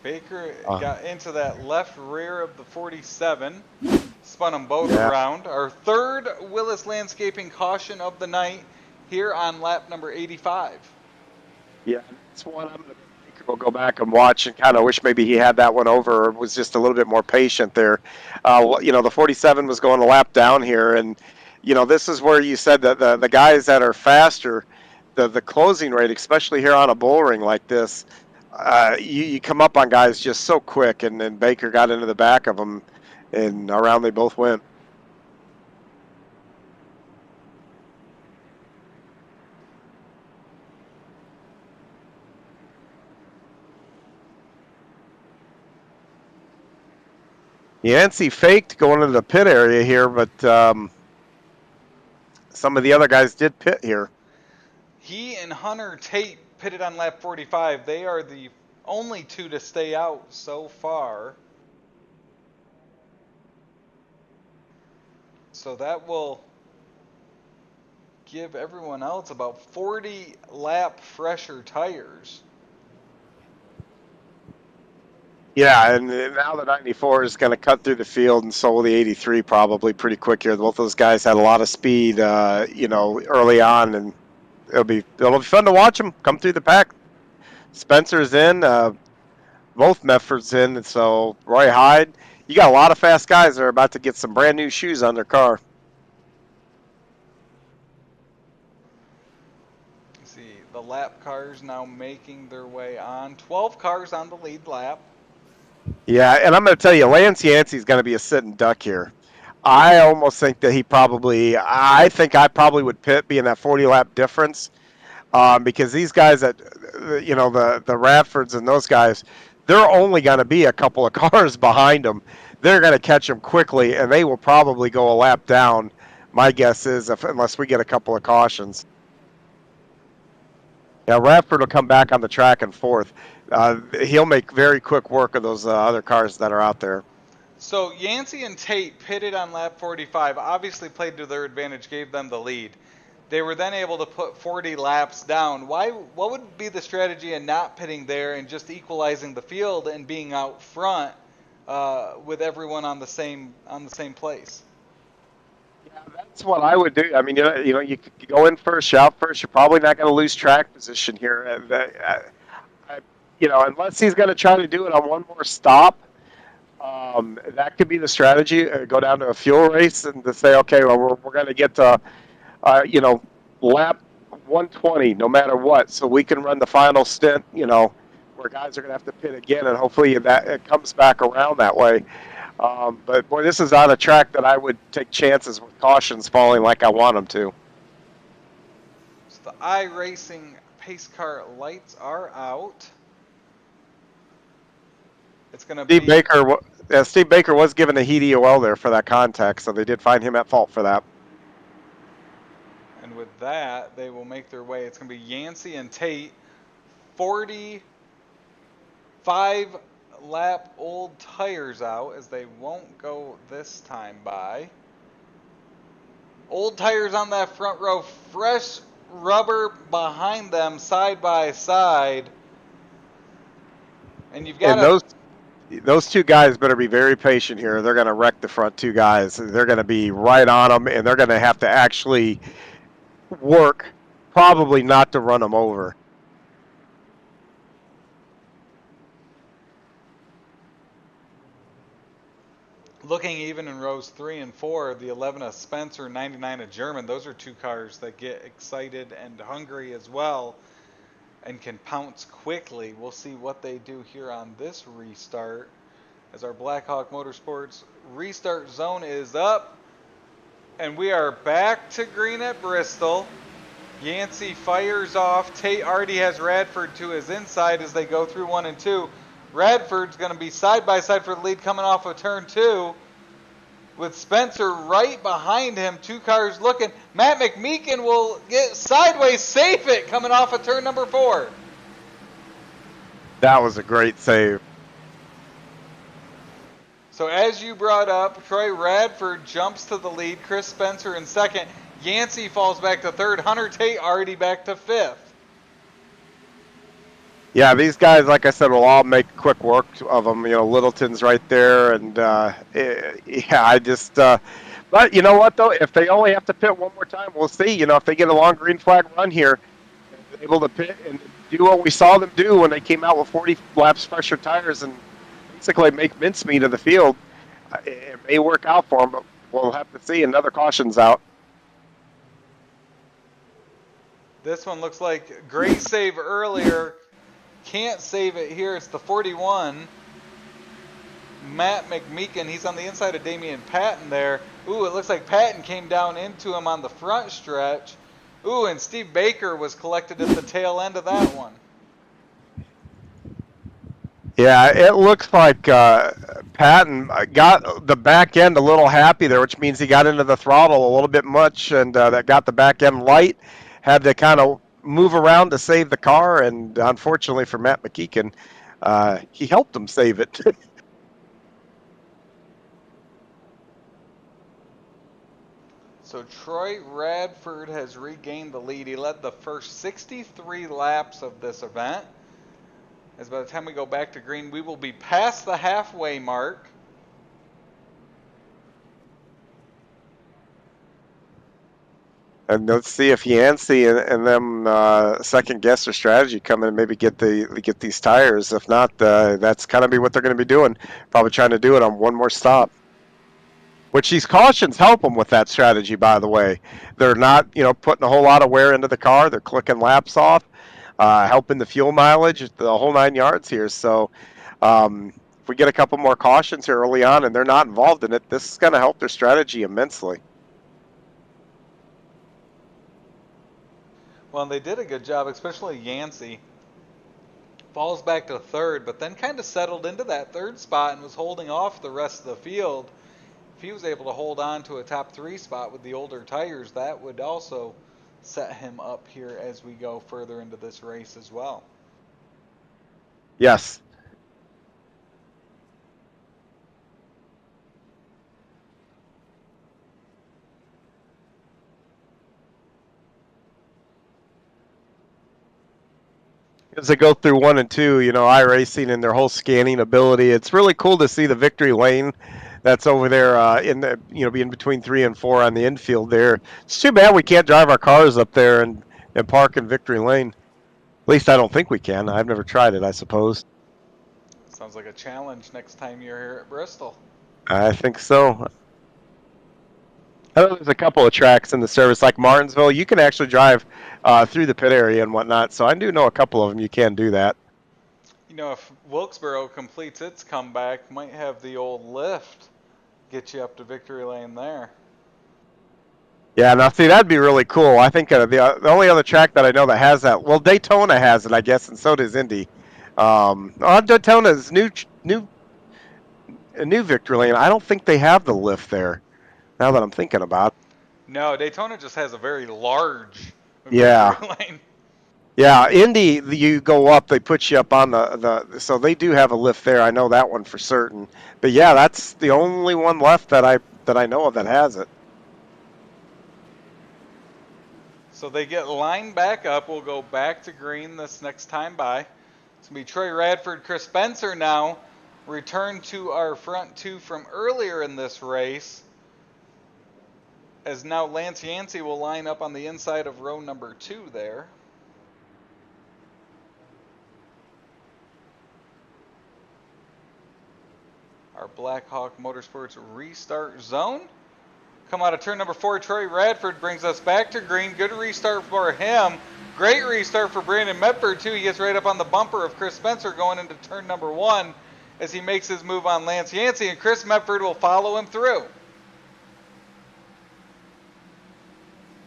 Baker got into that left rear of the 47, spun them both around. Our third Willis Landscaping caution of the night here on lap number 85. Yeah, that's one I'm going to go back and watch and kind of wish maybe he had that one over or was just a little bit more patient there. The 47 was going a lap down here, and this is where you said that the guys that are faster, the closing rate, especially here on a bull ring like this, you come up on guys just so quick, and then Baker got into the back of them, and around they both went. Yancey faked going into the pit area here, but some of the other guys did pit here. He and Hunter Tate pitted on lap 45. They are the only 2 to stay out so far. So that will give everyone else about 40 lap fresher tires. Yeah, and now the 94 is going to cut through the field, and so will the 83 probably pretty quick here. Both those guys had a lot of speed, early on, and it'll be fun to watch them come through the pack. Spencer's in, both Mefford's in, and so Roy Hyde. You got a lot of fast guys that are about to get some brand new shoes on their car. See, the lap cars now making their way on. 12 cars on the lead lap. Yeah, and I'm going to tell you, Lance Yancey's going to be a sitting duck here. I almost think that I think I probably would pit being that 40 lap difference, because these guys that, the Radfords and those guys, they're only going to be a couple of cars behind them. They're going to catch them quickly, and they will probably go a lap down. My guess is, unless we get a couple of cautions. Yeah, Radford will come back on the track and fourth. He'll make very quick work of those other cars that are out there. So Yancey and Tate pitted on lap 45, obviously played to their advantage, gave them the lead. They were then able to put 40 laps down. What would be the strategy in not pitting there and just equalizing the field and being out front with everyone on the same place? Yeah, that's what I would do. I mean, you go in first, shout first. You're probably not going to lose track position here. Unless he's going to try to do it on one more stop, that could be the strategy. Go down to a fuel race and to say, okay, well, we're going to get to, lap 120 no matter what, so we can run the final stint, where guys are going to have to pit again, and hopefully it comes back around that way. But, boy, this is on a track that I would take chances with cautions falling like I want them to. So the iRacing pace car lights are out. It's going to be... Steve Baker was given a heat EOL there for that contact, so they did find him at fault for that. And with that, they will make their way. It's going to be Yancey and Tate, 45 lap old tires out, as they won't go this time by. Old tires on that front row, fresh rubber behind them, side by side. And you've got those 2 guys better be very patient here. They're going to wreck the front 2 guys. They're going to be right on them, and they're going to have to actually work, probably not to run them over. Looking even in rows 3 and 4, the 11 of Spencer, 99 of German, those are 2 cars that get excited and hungry as well. and can pounce quickly. We'll see what they do here on this restart as our Blackhawk Motorsports restart zone is up. And we are back to green at Bristol. Yancey fires off. Tate already has Radford to his inside as they go through 1 and 2. Radford's going to be side by side for the lead coming off of turn 2. With Spencer right behind him, 2 cars looking. Matt McMeekin will get sideways, safe it coming off of turn number 4. That was a great save. So as you brought up, Troy Radford jumps to the lead. Chris Spencer in second. Yancey falls back to third. Hunter Tate already back to fifth. Yeah, these guys, like I said, will all make quick work of them. You know, Littleton's right there, and yeah, I just. But you know what though? If they only have to pit one more time, we'll see. You know, if they get a long green flag run here, they're able to pit and do what we saw them do when they came out with 40 laps fresher tires and basically make mincemeat of the field. It may work out for them, but we'll have to see. Another caution's out. This one looks like great save earlier. Can't save it here. It's the 41. Matt McMeekin. He's on the inside of Damian Patton there. Ooh, it looks like Patton came down into him on the front stretch. Ooh, and Steve Baker was collected at the tail end of that one. Yeah, it looks like Patton got the back end a little happy there, which means he got into the throttle a little bit much, and that got the back end light. Had to kind of move around to save the car, and unfortunately for Matt McMeekin, he helped him save it. So Troy Radford has regained the lead. He led the first 63 laps of this event. As by the time we go back to green, we will be past the halfway mark. And let's see if Yancey and them second guess their strategy, come in and maybe get these tires. If not, that's kind of be what they're going to be doing. Probably trying to do it on one more stop. Which these cautions help them with that strategy, by the way. They're not, putting a whole lot of wear into the car. They're clicking laps off, helping the fuel mileage, the whole 9 yards here. So if we get a couple more cautions here early on and they're not involved in it, this is going to help their strategy immensely. Well, they did a good job, especially Yancey. Falls back to third, but then kind of settled into that third spot and was holding off the rest of the field. If he was able to hold on to a top 3 spot with the older tires, that would also set him up here as we go further into this race as well. Yes. As they go through 1 and 2, iRacing and their whole scanning ability, it's really cool to see the victory lane that's over there in the being between 3 and 4 on the infield there. It's too bad we can't drive our cars up there and park in victory lane. At least I don't think we can. I've never tried it, I suppose. Sounds like a challenge next time you're here at Bristol. I think so. I know there's a couple of tracks in the service, like Martinsville. You can actually drive through the pit area and whatnot, so I do know a couple of them you can do that. If Wilkesboro completes its comeback, might have the old lift get you up to victory lane there. Yeah, now see, that'd be really cool. I think the only other track that I know that has that, well, Daytona has it, I guess, and so does Indy. Daytona's new victory lane. I don't think they have the lift there, now that I'm thinking about it. No, Daytona just has a very large victory lane. Yeah, Indy, you go up, they put you up on so they do have a lift there. I know that one for certain. But yeah, that's the only one left that I know of that has it. So they get lined back up. We'll go back to green this next time by. It's going to be Troy Radford, Chris Spencer now. Return to our front 2 from earlier in this race. As now Lance Yancey will line up on the inside of row number 2 there. Our Blackhawk Motorsports restart zone. Come out of turn number 4, Troy Radford brings us back to green. Good restart for him. Great restart for Brandon Mefford, too. He gets right up on the bumper of Chris Spencer going into turn number 1 as he makes his move on Lance Yancey, and Chris Mefford will follow him through.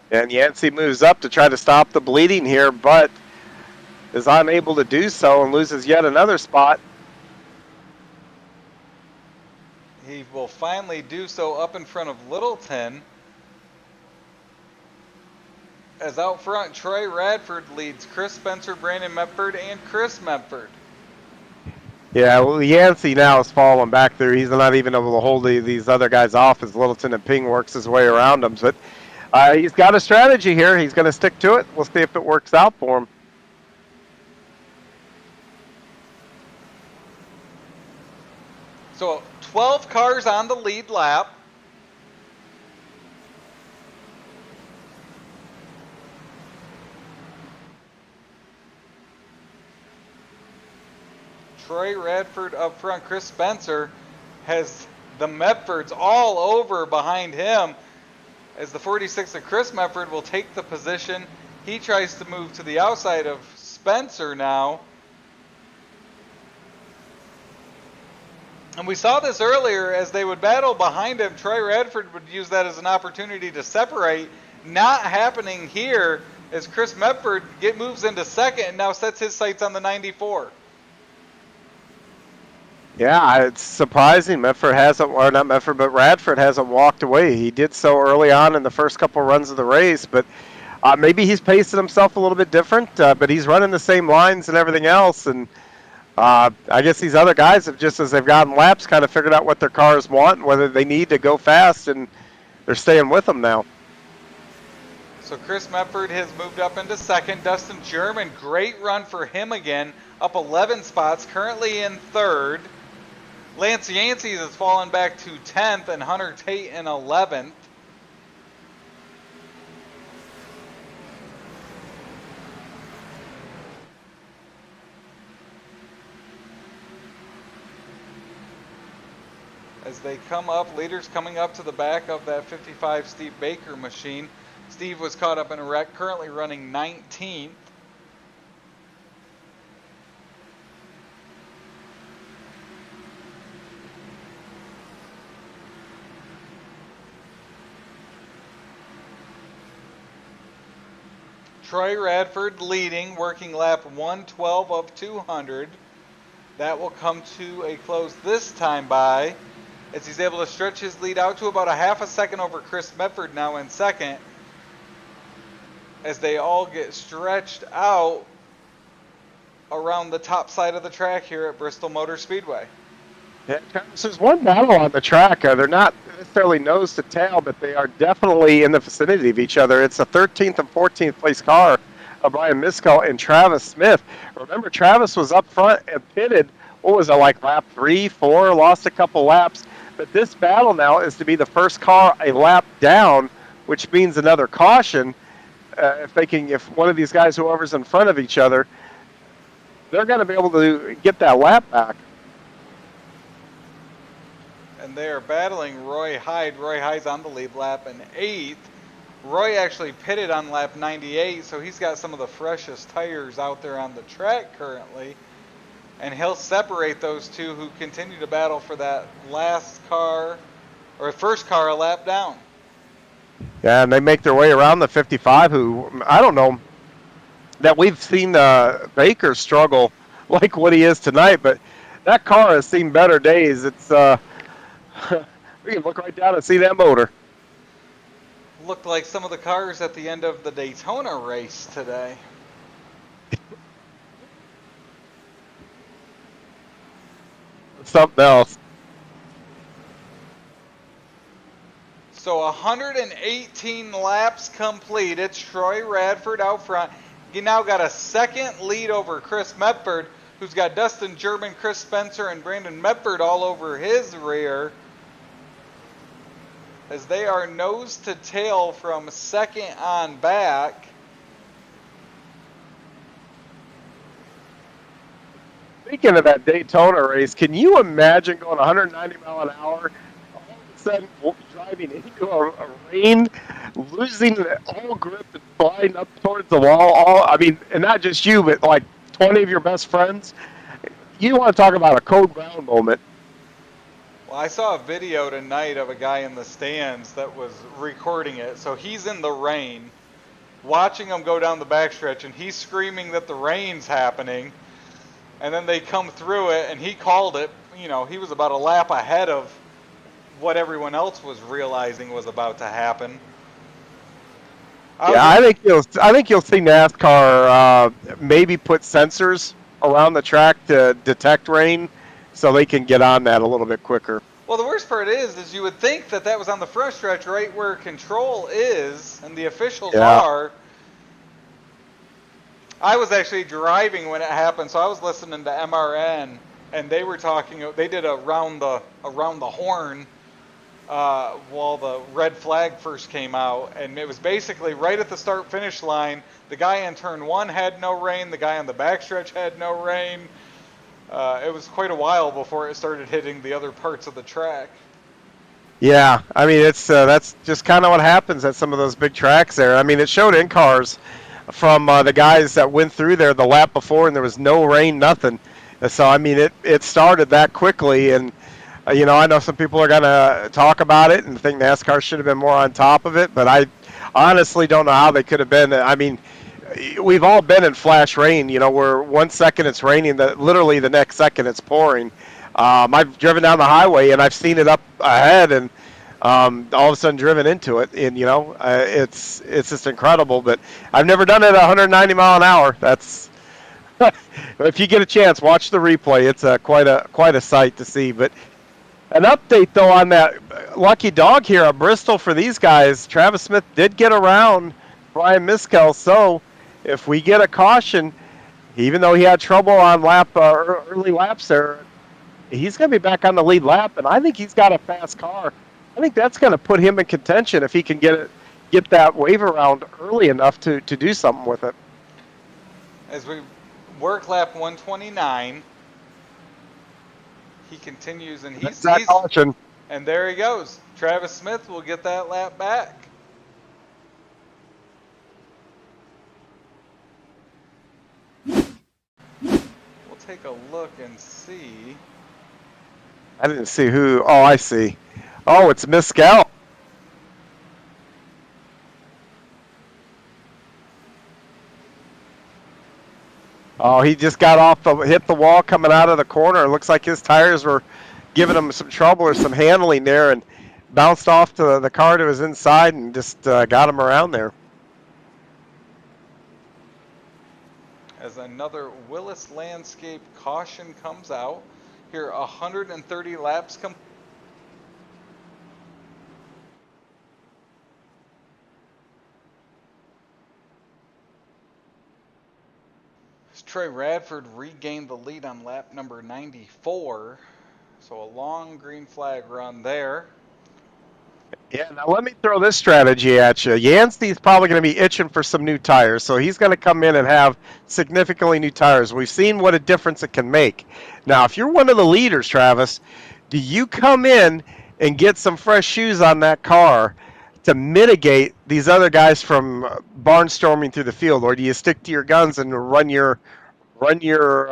And Yancey moves up to try to stop the bleeding here, but is unable to do so and loses yet another spot. He will finally do so up in front of Littleton. As out front, Troy Radford leads Chris Spencer, Brandon Mefford, and Chris Mefford. Yeah, well, Yancey now is falling back there. He's not even able to hold these other guys off as Littleton and Ping works his way around them. But he's got a strategy here. He's going to stick to it. We'll see if it works out for him. So 12 cars on the lead lap. Troy Radford up front. Chris Spencer has the Meffords all over behind him as the 46 of Chris Mefford will take the position. He tries to move to the outside of Spencer now. And we saw this earlier as they would battle behind him. Troy Radford would use that as an opportunity to separate. Not happening here as Chris Mefford moves into second and now sets his sights on the 94. Yeah, it's surprising. Mefford hasn't, or not Mefford, but Radford hasn't walked away. He did so early on in the first couple runs of the race, but maybe he's pacing himself a little bit different, but he's running the same lines and everything else. And I guess these other guys have just, as they've gotten laps, kind of figured out what their cars want and whether they need to go fast, and they're staying with them now. So Chris Mefford has moved up into second. Dustin German, great run for him again, up 11 spots, currently in third. Lance Yancey has fallen back to 10th and Hunter Tate in 11th. As they come up, leaders coming up to the back of that 55 Steve Baker machine. Steve was caught up in a wreck, currently running 19th. Troy Radford leading, working lap 112 of 200. That will come to a close this time by, as he's able to stretch his lead out to about a half a second over Chris Mefford now in second, as they all get stretched out around the top side of the track here at Bristol Motor Speedway. Yeah, there's one battle on the track. They're not necessarily nose to tail, but they are definitely in the vicinity of each other. It's a 13th and 14th place car of Brian Miskell and Travis Smith. Remember, Travis was up front and pitted, what was it, like lap 3, 4, lost a couple laps. But this battle now is to be the first car a lap down, which means another caution. If one of these guys, whoever's in front of each other, they're going to be able to get that lap back. And they are battling Roy Hyde. Roy Hyde's on the lead lap in 8th. Roy actually pitted on lap 98, so he's got some of the freshest tires out there on the track currently. And he'll separate those two who continue to battle for that last car, or first car a lap down. Yeah, and they make their way around the 55, who, I don't know, that we've seen Baker struggle like what he is tonight, but that car has seen better days. It's we can look right down and see that motor. Looked like some of the cars at the end of the Daytona race today. Something else. So 118 laps complete. It's Troy Radford out front. He now got a second lead over Chris Mefford, who's got Dustin German, Chris Spencer, and Brandon Mefford all over his rear, as they are nose to tail from second on back. Speaking of that Daytona race, can you imagine going 190 mile an hour, all of a sudden driving into a rain, losing all grip and flying up towards the wall. I mean, and not just you, but like 20 of your best friends. You want to talk about a cold ground moment? Well, I saw a video tonight of a guy in the stands that was recording it. So he's in the rain, watching them go down the backstretch, and he's screaming that the rain's happening. And then they come through it, and he called it. You know, he was about a lap ahead of what everyone else was realizing was about to happen. I think you'll see NASCAR maybe put sensors around the track to detect rain, so they can get on that a little bit quicker. Well, the worst part is you would think that that was on the front stretch, right where control is and the officials are. I was actually driving when it happened, so I was listening to MRN, and they were talking. They did around the horn while the red flag first came out, and it was basically right at the start-finish line. The guy in turn 1 had no rain. The guy on the backstretch had no rain. It was quite a while before it started hitting the other parts of the track. Yeah, I mean that's just kind of what happens at some of those big tracks there. I mean, it showed in cars from the guys that went through there the lap before, and there was no rain, nothing. So I mean, it started that quickly, and you know, I know some people are gonna talk about it and think NASCAR should have been more on top of it, but I honestly don't know how they could have been. I mean, we've all been in flash rain, you know, where 1 second it's raining, literally the next second it's pouring. I've driven down the highway and I've seen it up ahead, and all of a sudden driven into it, and you know, it's just incredible. But I've never done it at 190 mile an hour. That's if you get a chance, watch the replay. It's quite a sight to see. But an update though on that lucky dog here at Bristol for these guys. Travis Smith did get around Brian Miskell, so if we get a caution, even though he had trouble on early laps there, he's going to be back on the lead lap, and I think he's got a fast car. I think that's going to put him in contention if he can get that wave around early enough to do something with it. As we work lap 129, he continues, and he's caution. And there he goes. Travis Smith will get that lap back. We'll take a look and see. I didn't see who. Oh, I see. Oh, it's Miskell. Oh, he just got hit the wall coming out of the corner. It looks like his tires were giving him some trouble or some handling there, and bounced off to the car to his inside and just got him around there. As another Willis Landscape caution comes out. Here, 130 laps complete. Trey Radford regained the lead on lap number 94. So a long green flag run there. Yeah, now let me throw this strategy at you. Yancey's probably going to be itching for some new tires, so he's going to come in and have significantly new tires. We've seen what a difference it can make. Now, if you're one of the leaders, Travis, do you come in and get some fresh shoes on that car to mitigate these other guys from barnstorming through the field, or do you stick to your guns and run your run here?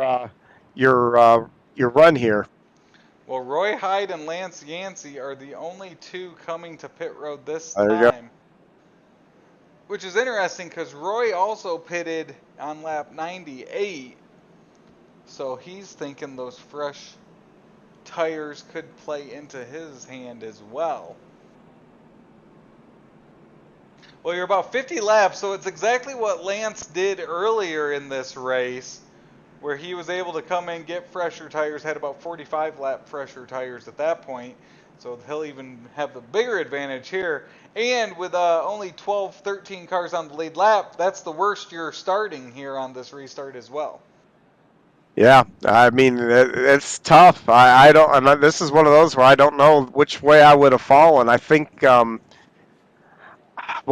Well, Roy Hyde and Lance Yancey are the only two coming to pit road this There you time. Which is interesting because Roy also pitted on lap 98. So he's thinking those fresh tires could play into his hand as well. Well, you're about 50 laps, so it's exactly what Lance did earlier in this race, where he was able to come in, get fresher tires, had about 45 lap fresher tires at that point. So he'll even have the bigger advantage here. And with only 12, 13 cars on the lead lap, that's the worst you're starting here on this restart as well. Yeah, I mean, it's tough. I don't. This is one of those where I don't know which way I would have fallen. I think, boy,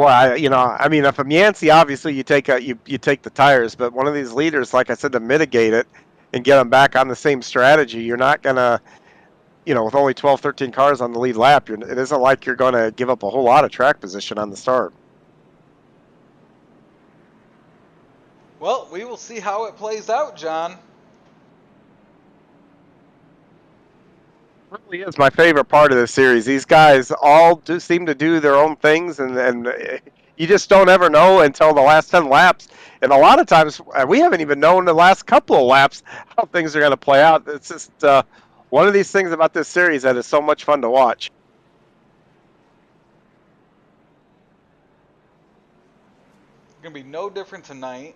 I mean, if I'm Yancey, obviously you take the tires, but one of these leaders, like I said, to mitigate it and get them back on the same strategy, you're not gonna, with only 12, 13 cars on the lead lap, it isn't like you're going to give up a whole lot of track position on the start. Well, we will see how it plays out, John. It really is my favorite part of this series. These guys all do seem to do their own things, and you just don't ever know until the last 10 laps. And a lot of times, we haven't even known the last couple of laps how things are going to play out. It's just one of these things about this series that is so much fun to watch. Going to be no different tonight.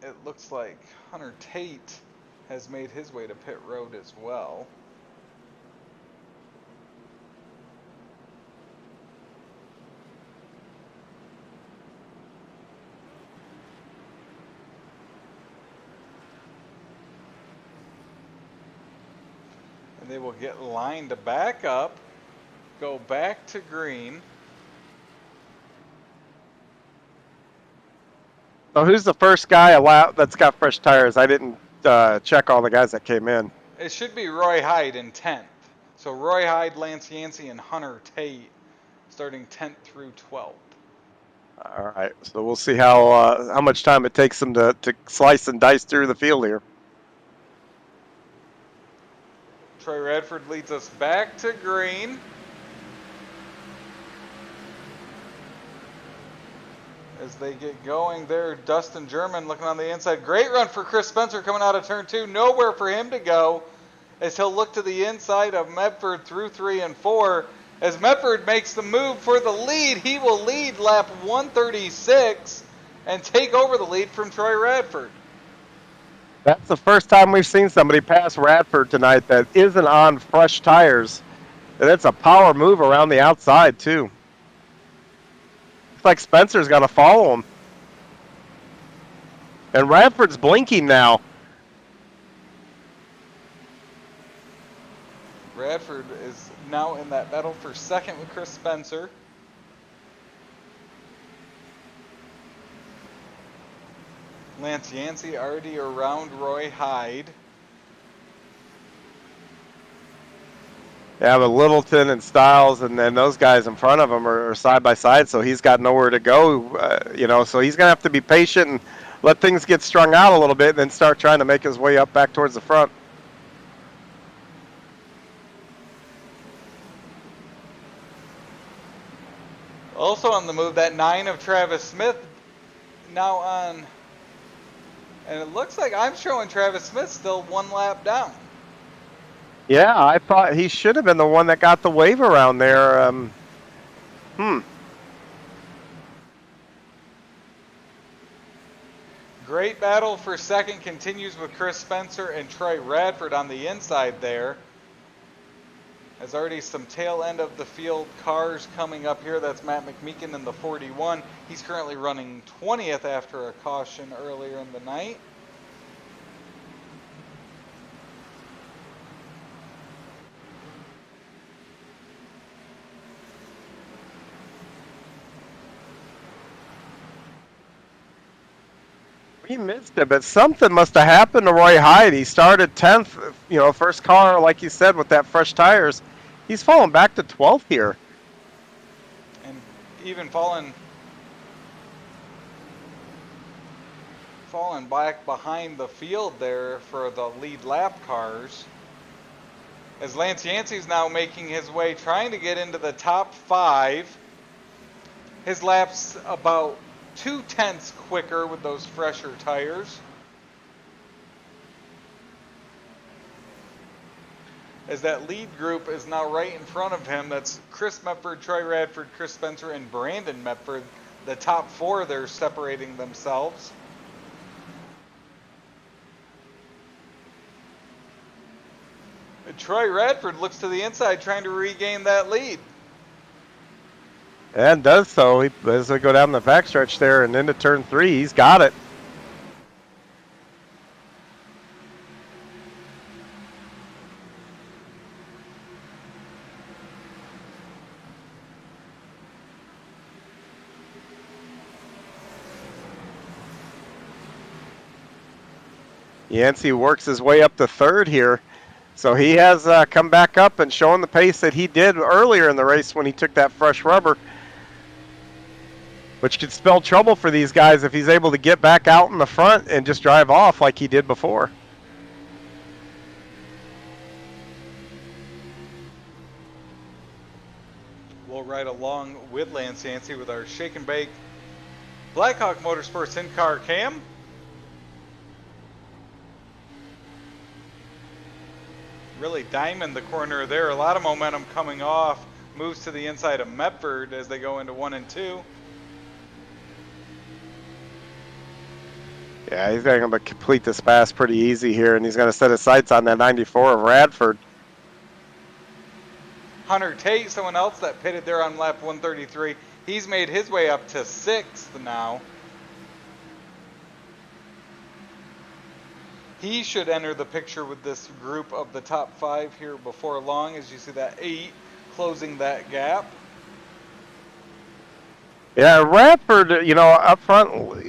It looks like Hunter Tate has made his way to pit road as well. And they will get lined to back up, go back to green. So who's the first guy that's got fresh tires? I didn't check all the guys that came in. It should be Roy Hyde in 10th. So Roy Hyde, Lance Yancey, and Hunter Tate starting 10th through 12th. All right, so we'll see how much time it takes them to slice and dice through the field here. Troy Radford leads us back to green. As they get going there, Dustin German looking on the inside. Great run for Chris Spencer coming out of turn 2. Nowhere for him to go as he'll look to the inside of Mefford through 3 and 4. As Mefford makes the move for the lead, he will lead lap 136 and take over the lead from Troy Radford. That's the first time we've seen somebody pass Radford tonight that isn't on fresh tires. And it's a power move around the outside, too. Looks like Spencer's got to follow him. And Radford's blinking now. Radford is now in that battle for second with Chris Spencer. Lance Yancey already around Roy Hyde. Yeah, but Littleton and Stiles and then those guys in front of him are side by side, so he's got nowhere to go, so he's going to have to be patient and let things get strung out a little bit and then start trying to make his way up back towards the front. Also on the move, that 9 of Travis Smith now on, and it looks like I'm showing Travis Smith still 1 lap down. Yeah, I thought he should have been the one that got the wave around there. Great battle for second continues with Chris Spencer and Troy Radford on the inside there. There's already some tail end of the field cars coming up here. That's Matt McMeekin in the 41. He's currently running 20th after a caution earlier in the night. He missed it, but something must have happened to Roy Hyde. He started 10th, first car, like you said, with that fresh tires. He's fallen back to 12th here. And even fallen back behind the field there for the lead lap cars. As Lance Yancey's now making his way, trying to get into the top 5. His lap's about 0.2 quicker with those fresher tires. As that lead group is now right in front of him. That's Chris Mefford, Troy Radford, Chris Spencer, and Brandon Mefford. The top 4, they're separating themselves. And Troy Radford looks to the inside trying to regain that lead. And does so as they go down the backstretch there and into turn 3. He's got it. Yancey works his way up to 3rd here. So he has come back up and shown the pace that he did earlier in the race when he took that fresh rubber. which could spell trouble for these guys if he's able to get back out in the front and just drive off like he did before. We'll ride along with Lance Yancey with our Shake and Bake Blackhawk Motorsports in-car cam. Really diamond the corner there. A lot of momentum coming off. Moves to the inside of Mefford as they go into 1 and 2. Yeah, he's going to complete this pass pretty easy here, and he's going to set his sights on that 94 of Radford. Hunter Tate, someone else that pitted there on lap 133. He's made his way up to 6th now. He should enter the picture with this group of the top 5 here before long, as you see that 8 closing that gap. Yeah, Radford, you know, up front,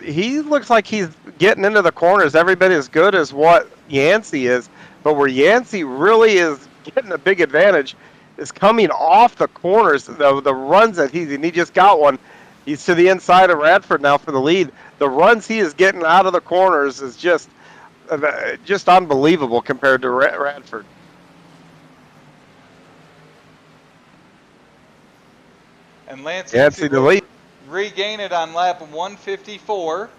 he looks like he's getting into the corners every bit as good as what Yancey is. But where Yancey really is getting a big advantage is coming off the corners, the runs that and he just got one. He's to the inside of Radford now for the lead. The runs he is getting out of the corners is just unbelievable compared to Radford. And Lance Yancey the lead. Regain it on lap 154.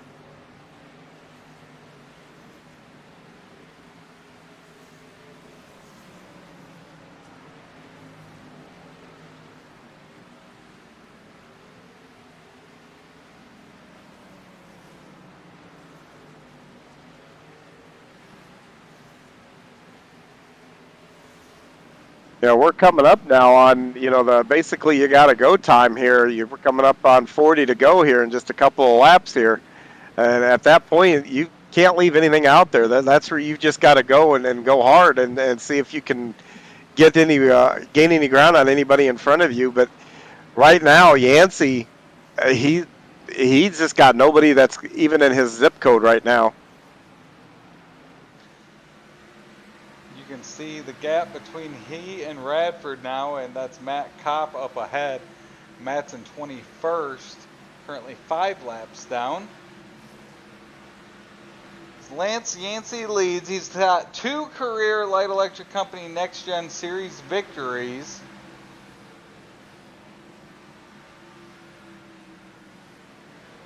Yeah, we're coming up now on, you know, basically you got to go time here. We're coming up on 40 to go here in just a couple of laps here. And at that point, you can't leave anything out there. That's where you've just got to go and go hard and see if you can get gain any ground on anybody in front of you. But right now, Yancey, he's just got nobody that's even in his zip code right now. You can see the gap between he and Radford now, and that's Matt Kopp up ahead. Matt's in 21st, currently 5 laps down. Lance Yancey leads. He's got 2 career Light Electric Company NextGen Series victories.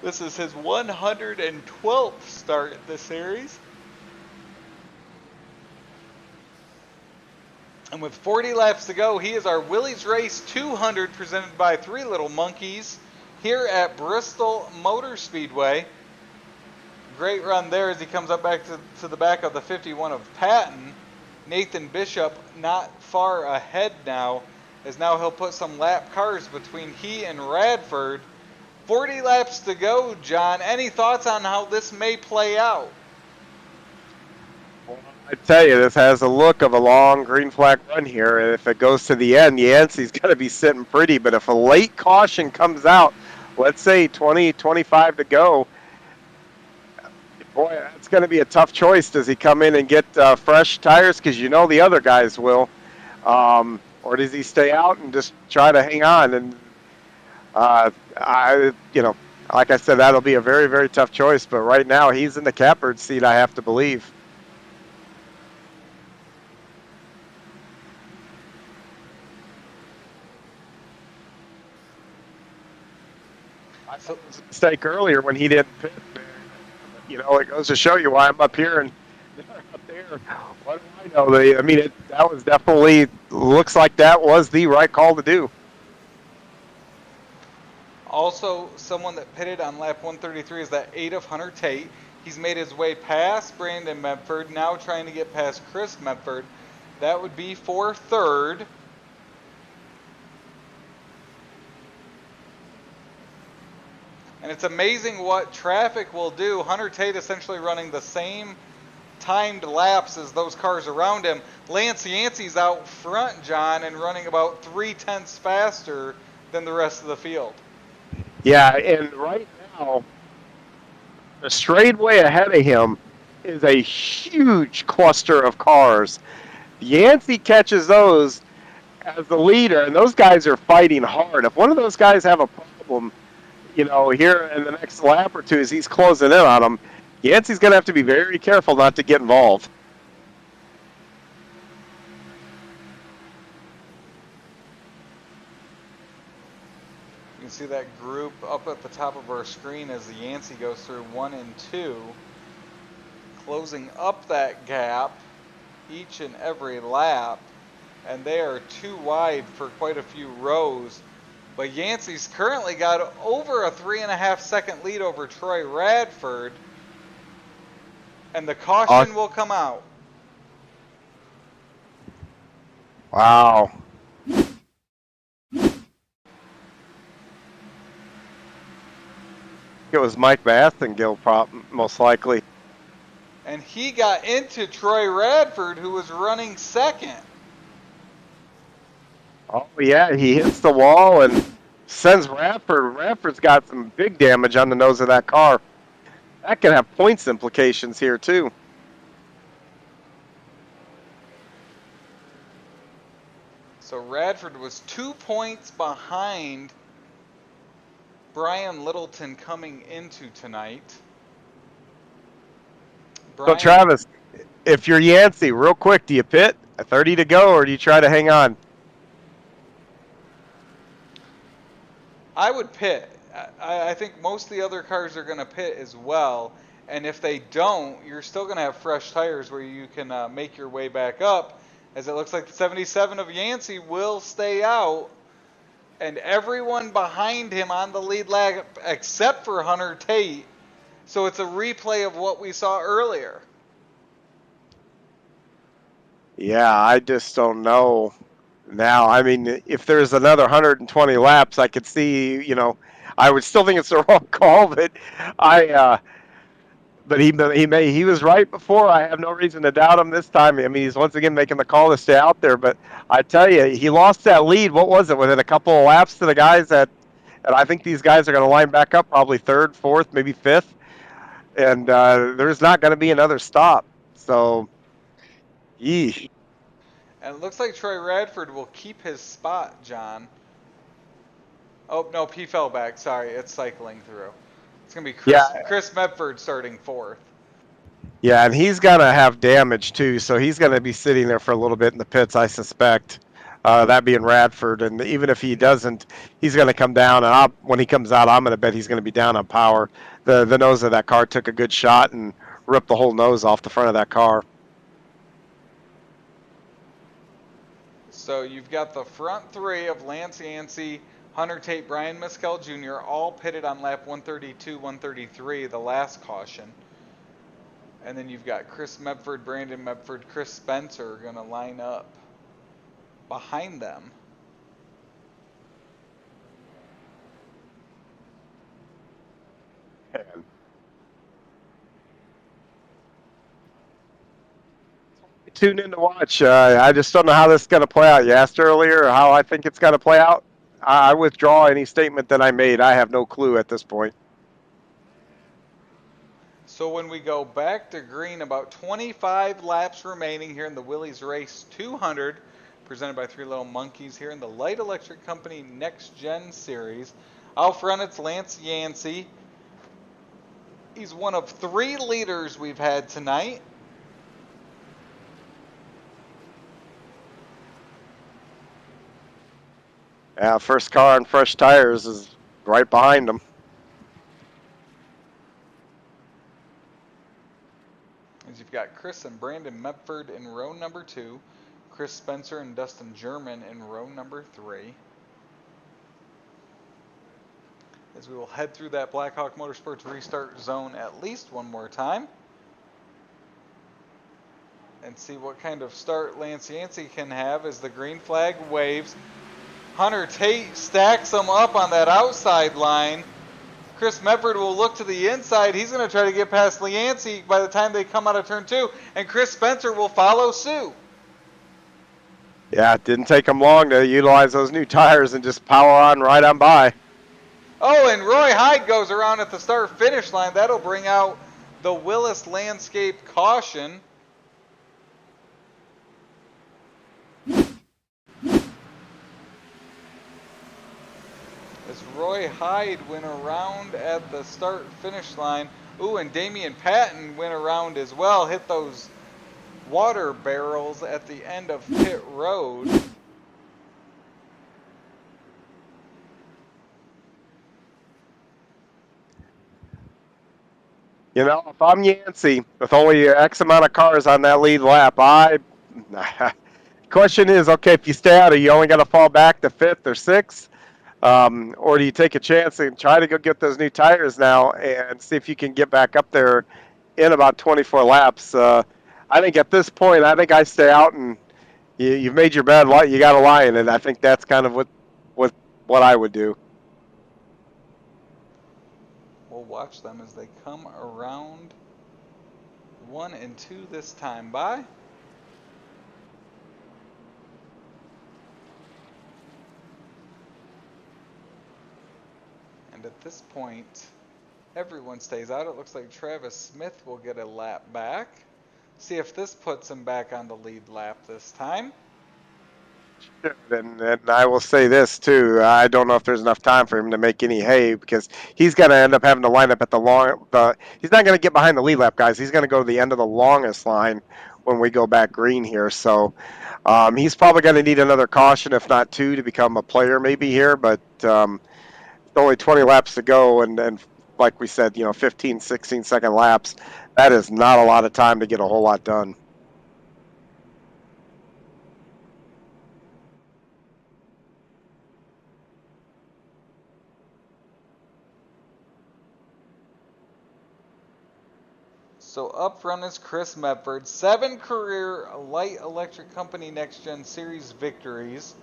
This is his 112th start at the series. And with 40 laps to go, he is our Willy's Race 200 presented by Three Little Monkeys here at Bristol Motor Speedway. Great run there as he comes up back to the back of the 51 of Patton. Nathan Bishop not far ahead now, as now he'll put some lap cars between he and Radford. 40 laps to go, John. Any thoughts on how this may play out? I tell you, this has a look of a long green flag run here, and if it goes to the end, Yancey's got to be sitting pretty. But if a late caution comes out, let's say 20, 25 to go, boy, that's going to be a tough choice. Does he come in and get fresh tires? Because you know the other guys will. Or does he stay out and just try to hang on? And, like I said, that'll be a very, very tough choice. But right now, he's in the catbird seat, I have to believe. I thought it was a mistake earlier when he didn't pit. You know, it goes to show you why I'm up here and they're up there. What do I know? That was definitely, looks like that was the right call to do. Also, someone that pitted on lap 133 is that 8 of Hunter Tate. He's made his way past Brandon Mefford, now trying to get past Chris Mefford. That would be for 3rd. And it's amazing what traffic will do. Hunter Tate essentially running the same timed laps as those cars around him. Lance Yancey's out front, John, and running about 3/10 faster than the rest of the field. Yeah, and right now, the straightaway ahead of him is a huge cluster of cars. Yancey catches those as the leader, and those guys are fighting hard. If one of those guys have a problem, here in the next lap or two, as he's closing in on him, Yancey's going to have to be very careful not to get involved. You can see that group up at the top of our screen as the Yancey goes through 1 and 2, closing up that gap each and every lap, and they are too wide for quite a few rows. But Yancey's currently got over a 3.5 second lead over Troy Radford, and the caution will come out. Wow. It was Mike Bathengill, most likely. And he got into Troy Radford, who was running second. Oh, yeah, he hits the wall and sends Radford. Radford's got some big damage on the nose of that car. That can have points implications here, too. So Radford was 2 points behind Brian Littleton coming into tonight. So, Travis, if you're Yancey, real quick, do you pit? 30 to go, or do you try to hang on? I would pit. I think most of the other cars are going to pit as well. And if they don't, you're still going to have fresh tires where you can make your way back up. As it looks like the 77 of Yancey will stay out. And everyone behind him on the lead lap except for Hunter Tate. So it's a replay of what we saw earlier. Yeah, I just don't know now. I mean, if there's another 120 laps, I could see, I would still think it's the wrong call, but he was right before. I have no reason to doubt him this time. I mean, he's once again making the call to stay out there, but I tell you, he lost that lead. What was it, within a couple of laps to the guys and I think these guys are going to line back up probably third, fourth, maybe fifth, and there's not going to be another stop. So, yee. And it looks like Troy Radford will keep his spot, John. Oh, no, he fell back. Sorry, it's cycling through. It's going to be Chris Mefford starting fourth. Yeah, and he's going to have damage too, so he's going to be sitting there for a little bit in the pits, I suspect. That being Radford, and even if he doesn't, he's going to come down, and when he comes out, I'm going to bet he's going to be down on power. The nose of that car took a good shot and ripped the whole nose off the front of that car. So you've got the front three of Lance Yancey, Hunter Tate, Brian Mescal Jr. all pitted on lap 132, 133, the last caution. And then you've got Chris Mefford, Brandon Mefford, Chris Spencer going to line up behind them. Man. Tune in to watch. I just don't know how this is going to play out. You asked earlier how I think it's going to play out. I withdraw any statement that I made. I have no clue at this point. So when we go back to green, about 25 laps remaining here in the Willy's Race 200, presented by Three Little Monkeys here in the Light Electric Company NextGen Series. Out front, it's Lance Yancey. He's one of 3 leaders we've had tonight. Yeah, first car on fresh tires is right behind him. As you've got Chris and Brandon Mefford in row number 2, Chris Spencer and Dustin German in row number 3. As we will head through that Blackhawk Motorsports restart zone at least one more time and see what kind of start Lance Yancey can have as the green flag waves. Hunter Tate stacks them up on that outside line. Chris Mefford will look to the inside. He's going to try to get past Yancey by the time they come out of turn 2, and Chris Spencer will follow suit. Yeah, it didn't take him long to utilize those new tires and just power on right on by. Oh, and Roy Hyde goes around at the start-finish line. That'll bring out the Willis Landscape caution. As Roy Hyde went around at the start-finish line. Ooh, and Damian Patton went around as well, hit those water barrels at the end of pit road. You know, if I'm Yancey with only X amount of cars on that lead lap, question is, okay, if you stay out, are you only going to fall back to fifth or sixth? Or do you take a chance and try to go get those new tires now and see if you can get back up there in about 24 laps? I think at this point, I think I stay out, and you've made your bed. You got to lie in it. I think that's kind of what I would do. We'll watch them as they come around 1 and 2 this time by. And at this point, everyone stays out. It looks like Travis Smith will get a lap back. See if this puts him back on the lead lap this time. And I will say this too. I don't know if there's enough time for him to make any hay, because he's going to end up having to line up at he's not going to get behind the lead lap guys. He's going to go to the end of the longest line when we go back green here. So he's probably going to need another caution, if not two, to become a player maybe here. But only 20 laps to go, and like we said, 15, 16-second laps. That is not a lot of time to get a whole lot done. So up front is Chris Mefford, 7 career Light Electric Company NextGen Series victories.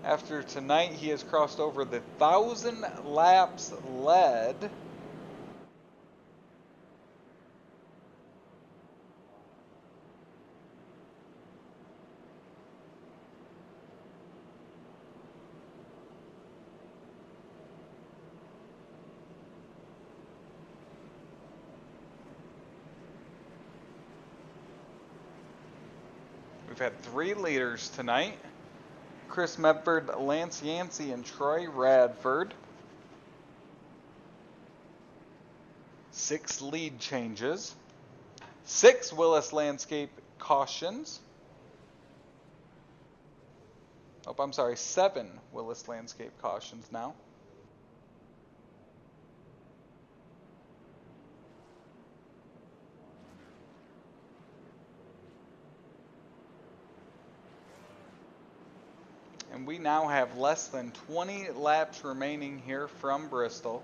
After tonight, he has crossed over the 1,000 laps led. We've had 3 leaders tonight. Chris Mefford, Lance Yancey, and Troy Radford. 6 lead changes. 6 Willis Landscape cautions. Oh, I'm sorry, 7 Willis Landscape cautions now. And we now have less than 20 laps remaining here from Bristol.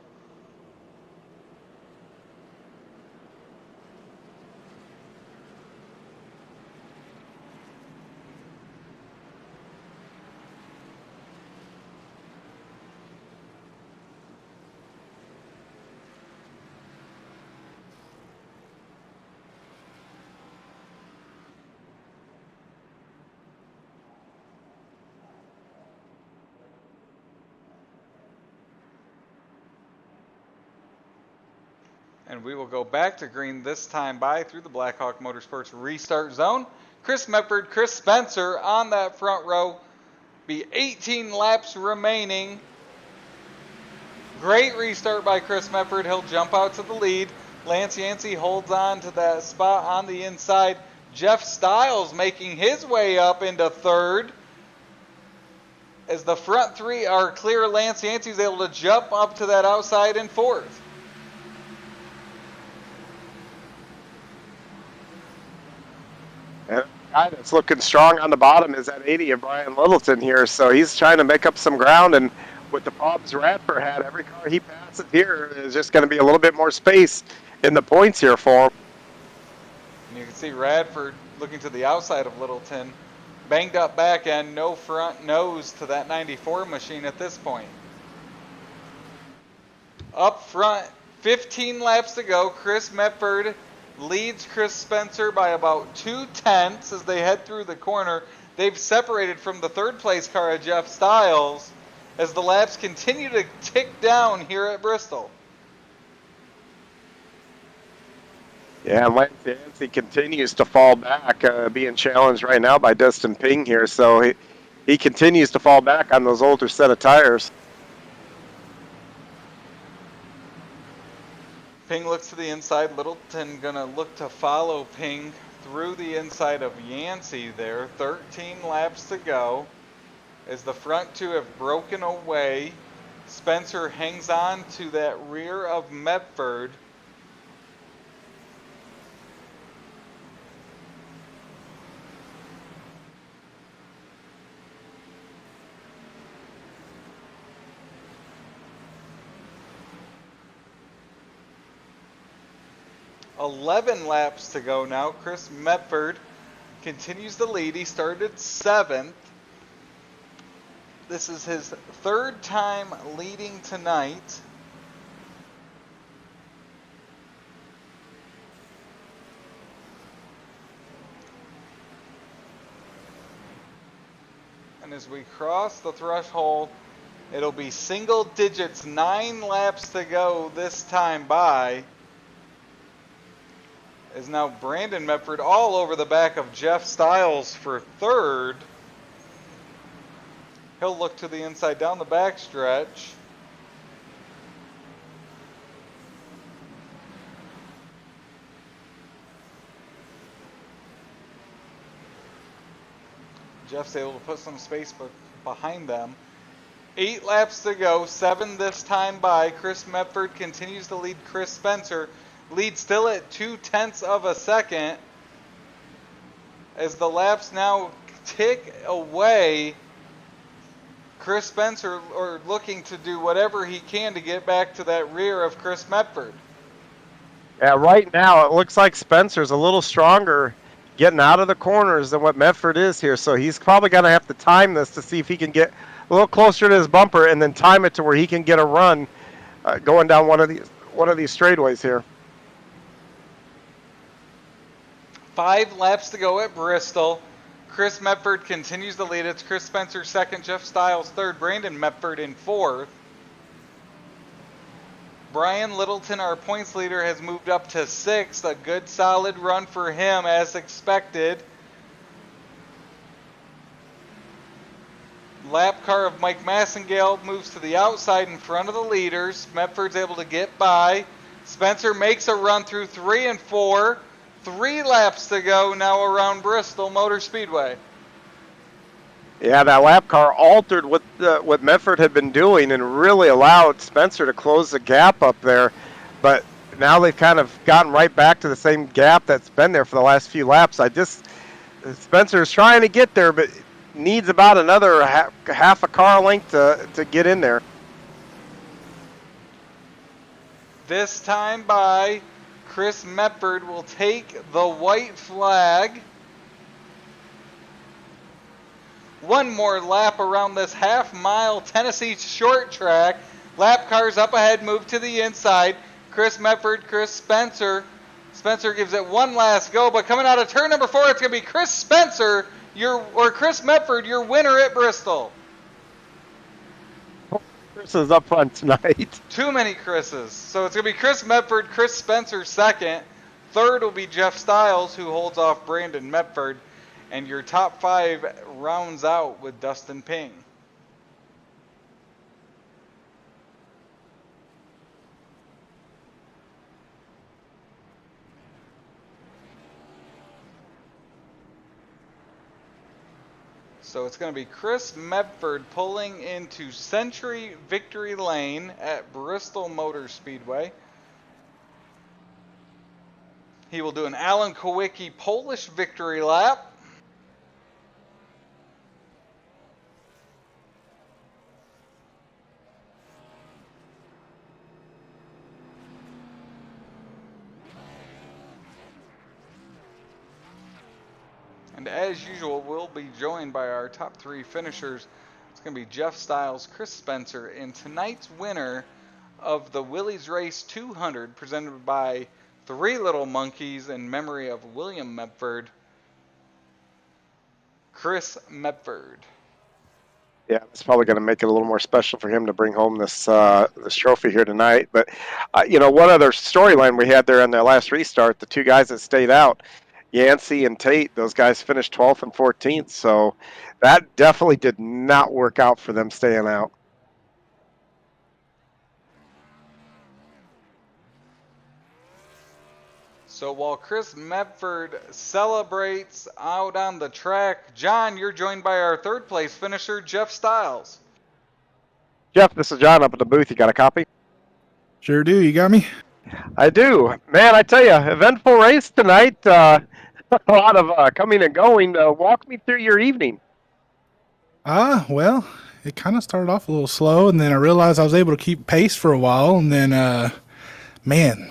And we will go back to green this time by through the Blackhawk Motorsports restart zone. Chris Mefford, Chris Spencer on that front row. Be 18 laps remaining. Great restart by Chris Mefford. He'll jump out to the lead. Lance Yancey holds on to that spot on the inside. Jeff Stiles making his way up into third. As the front 3 are clear, Lance Yancey's able to jump up to that outside in fourth. And the guy that's looking strong on the bottom is that 80 of Brian Littleton here. So he's trying to make up some ground. And with the problems Radford had, every car he passes here is just going to be a little bit more space in the points here for him. And you can see Radford looking to the outside of Littleton. Banged up back end, no front nose to that 94 machine at this point. Up front, 15 laps to go. Chris Mefford leads Chris Spencer by about 2/10 as they head through the corner. They've separated from the third place car of Jeff Stiles as the laps continue to tick down here at Bristol. Yeah, Lance Yancey continues to fall back, being challenged right now by Dustin Ping here. So he continues to fall back on those older set of tires. Ping looks to the inside. Littleton gonna look to follow Ping through the inside of Yancey there. 13 laps to go. As the front two have broken away, Spencer hangs on to that rear of Mefford. $11 laps to go now. Chris Mefford continues the lead. He started 7th. This is his 3rd time leading tonight. And as we cross the threshold, it'll be single digits, 9 laps to go this time by. Is now Brandon Mefford all over the back of Jeff Stiles for 3rd. He'll look to the inside down the backstretch. Jeff's able to put some space behind them. 8 laps to go, 7 this time by. Chris Mefford continues to lead Chris Spencer. Lead still at 0.2 of a second. As the laps now tick away, Chris Spencer looking to do whatever he can to get back to that rear of Chris Mefford. Yeah, right now it looks like Spencer's a little stronger getting out of the corners than what Mefford is here. So he's probably going to have to time this to see if he can get a little closer to his bumper and then time it to where he can get a run going down one of these straightaways here. 5 laps to go at Bristol. Chris Mefford continues the lead. It's Chris Spencer 2nd, Jeff Stiles 3rd, Brandon Mefford in 4th. Brian Littleton, our points leader, has moved up to 6th. A good solid run for him as expected. Lap car of Mike Massengale moves to the outside in front of the leaders. Mefford's able to get by. Spencer makes a run through 3 and 4. 3 laps to go now around Bristol Motor Speedway. Yeah, that lap car altered what Mefford had been doing and really allowed Spencer to close the gap up there. But now they've kind of gotten right back to the same gap that's been there for the last few laps. Spencer's trying to get there, but needs about another half a car length to get in there. This time by Chris Mefford will take the white flag. One more lap around this half-mile Tennessee short track. Lap cars up ahead move to the inside. Chris Mefford, Chris Spencer. Spencer gives it one last go, but coming out of turn number 4, it's going to be Chris Spencer, Chris Mefford, your winner at Bristol. Chris is up front tonight. Too many Chris's. So it's going to be Chris Mefford, Chris Spencer 2nd. 3rd will be Jeff Stiles, who holds off Brandon Mefford. And your top 5 rounds out with Dustin Ping. So it's going to be Chris Mefford pulling into Century Victory Lane at Bristol Motor Speedway. He will do an Alan Kowicki Polish victory lap. And as usual, we'll be joined by our top 3 finishers. It's going to be Jeff Stiles, Chris Spencer, and tonight's winner of the Willy's Race 200, presented by Three Little Monkeys in memory of William Mefford, Chris Mefford. Yeah, it's probably going to make it a little more special for him to bring home this trophy here tonight. But, one other storyline we had there on their last restart, the 2 guys that stayed out, Yancey and Tate, those guys finished 12th and 14th. So that definitely did not work out for them staying out. So while Chris Mefford celebrates out on the track, John, you're joined by our third place finisher, Jeff Stiles. Jeff, this is John up at the booth. You got a copy? Sure do. You got me? I do. Man, I tell you, eventful race tonight. A lot of coming and going. Walk me through your evening. Well, it kind of started off a little slow, and then I realized I was able to keep pace for a while, and then,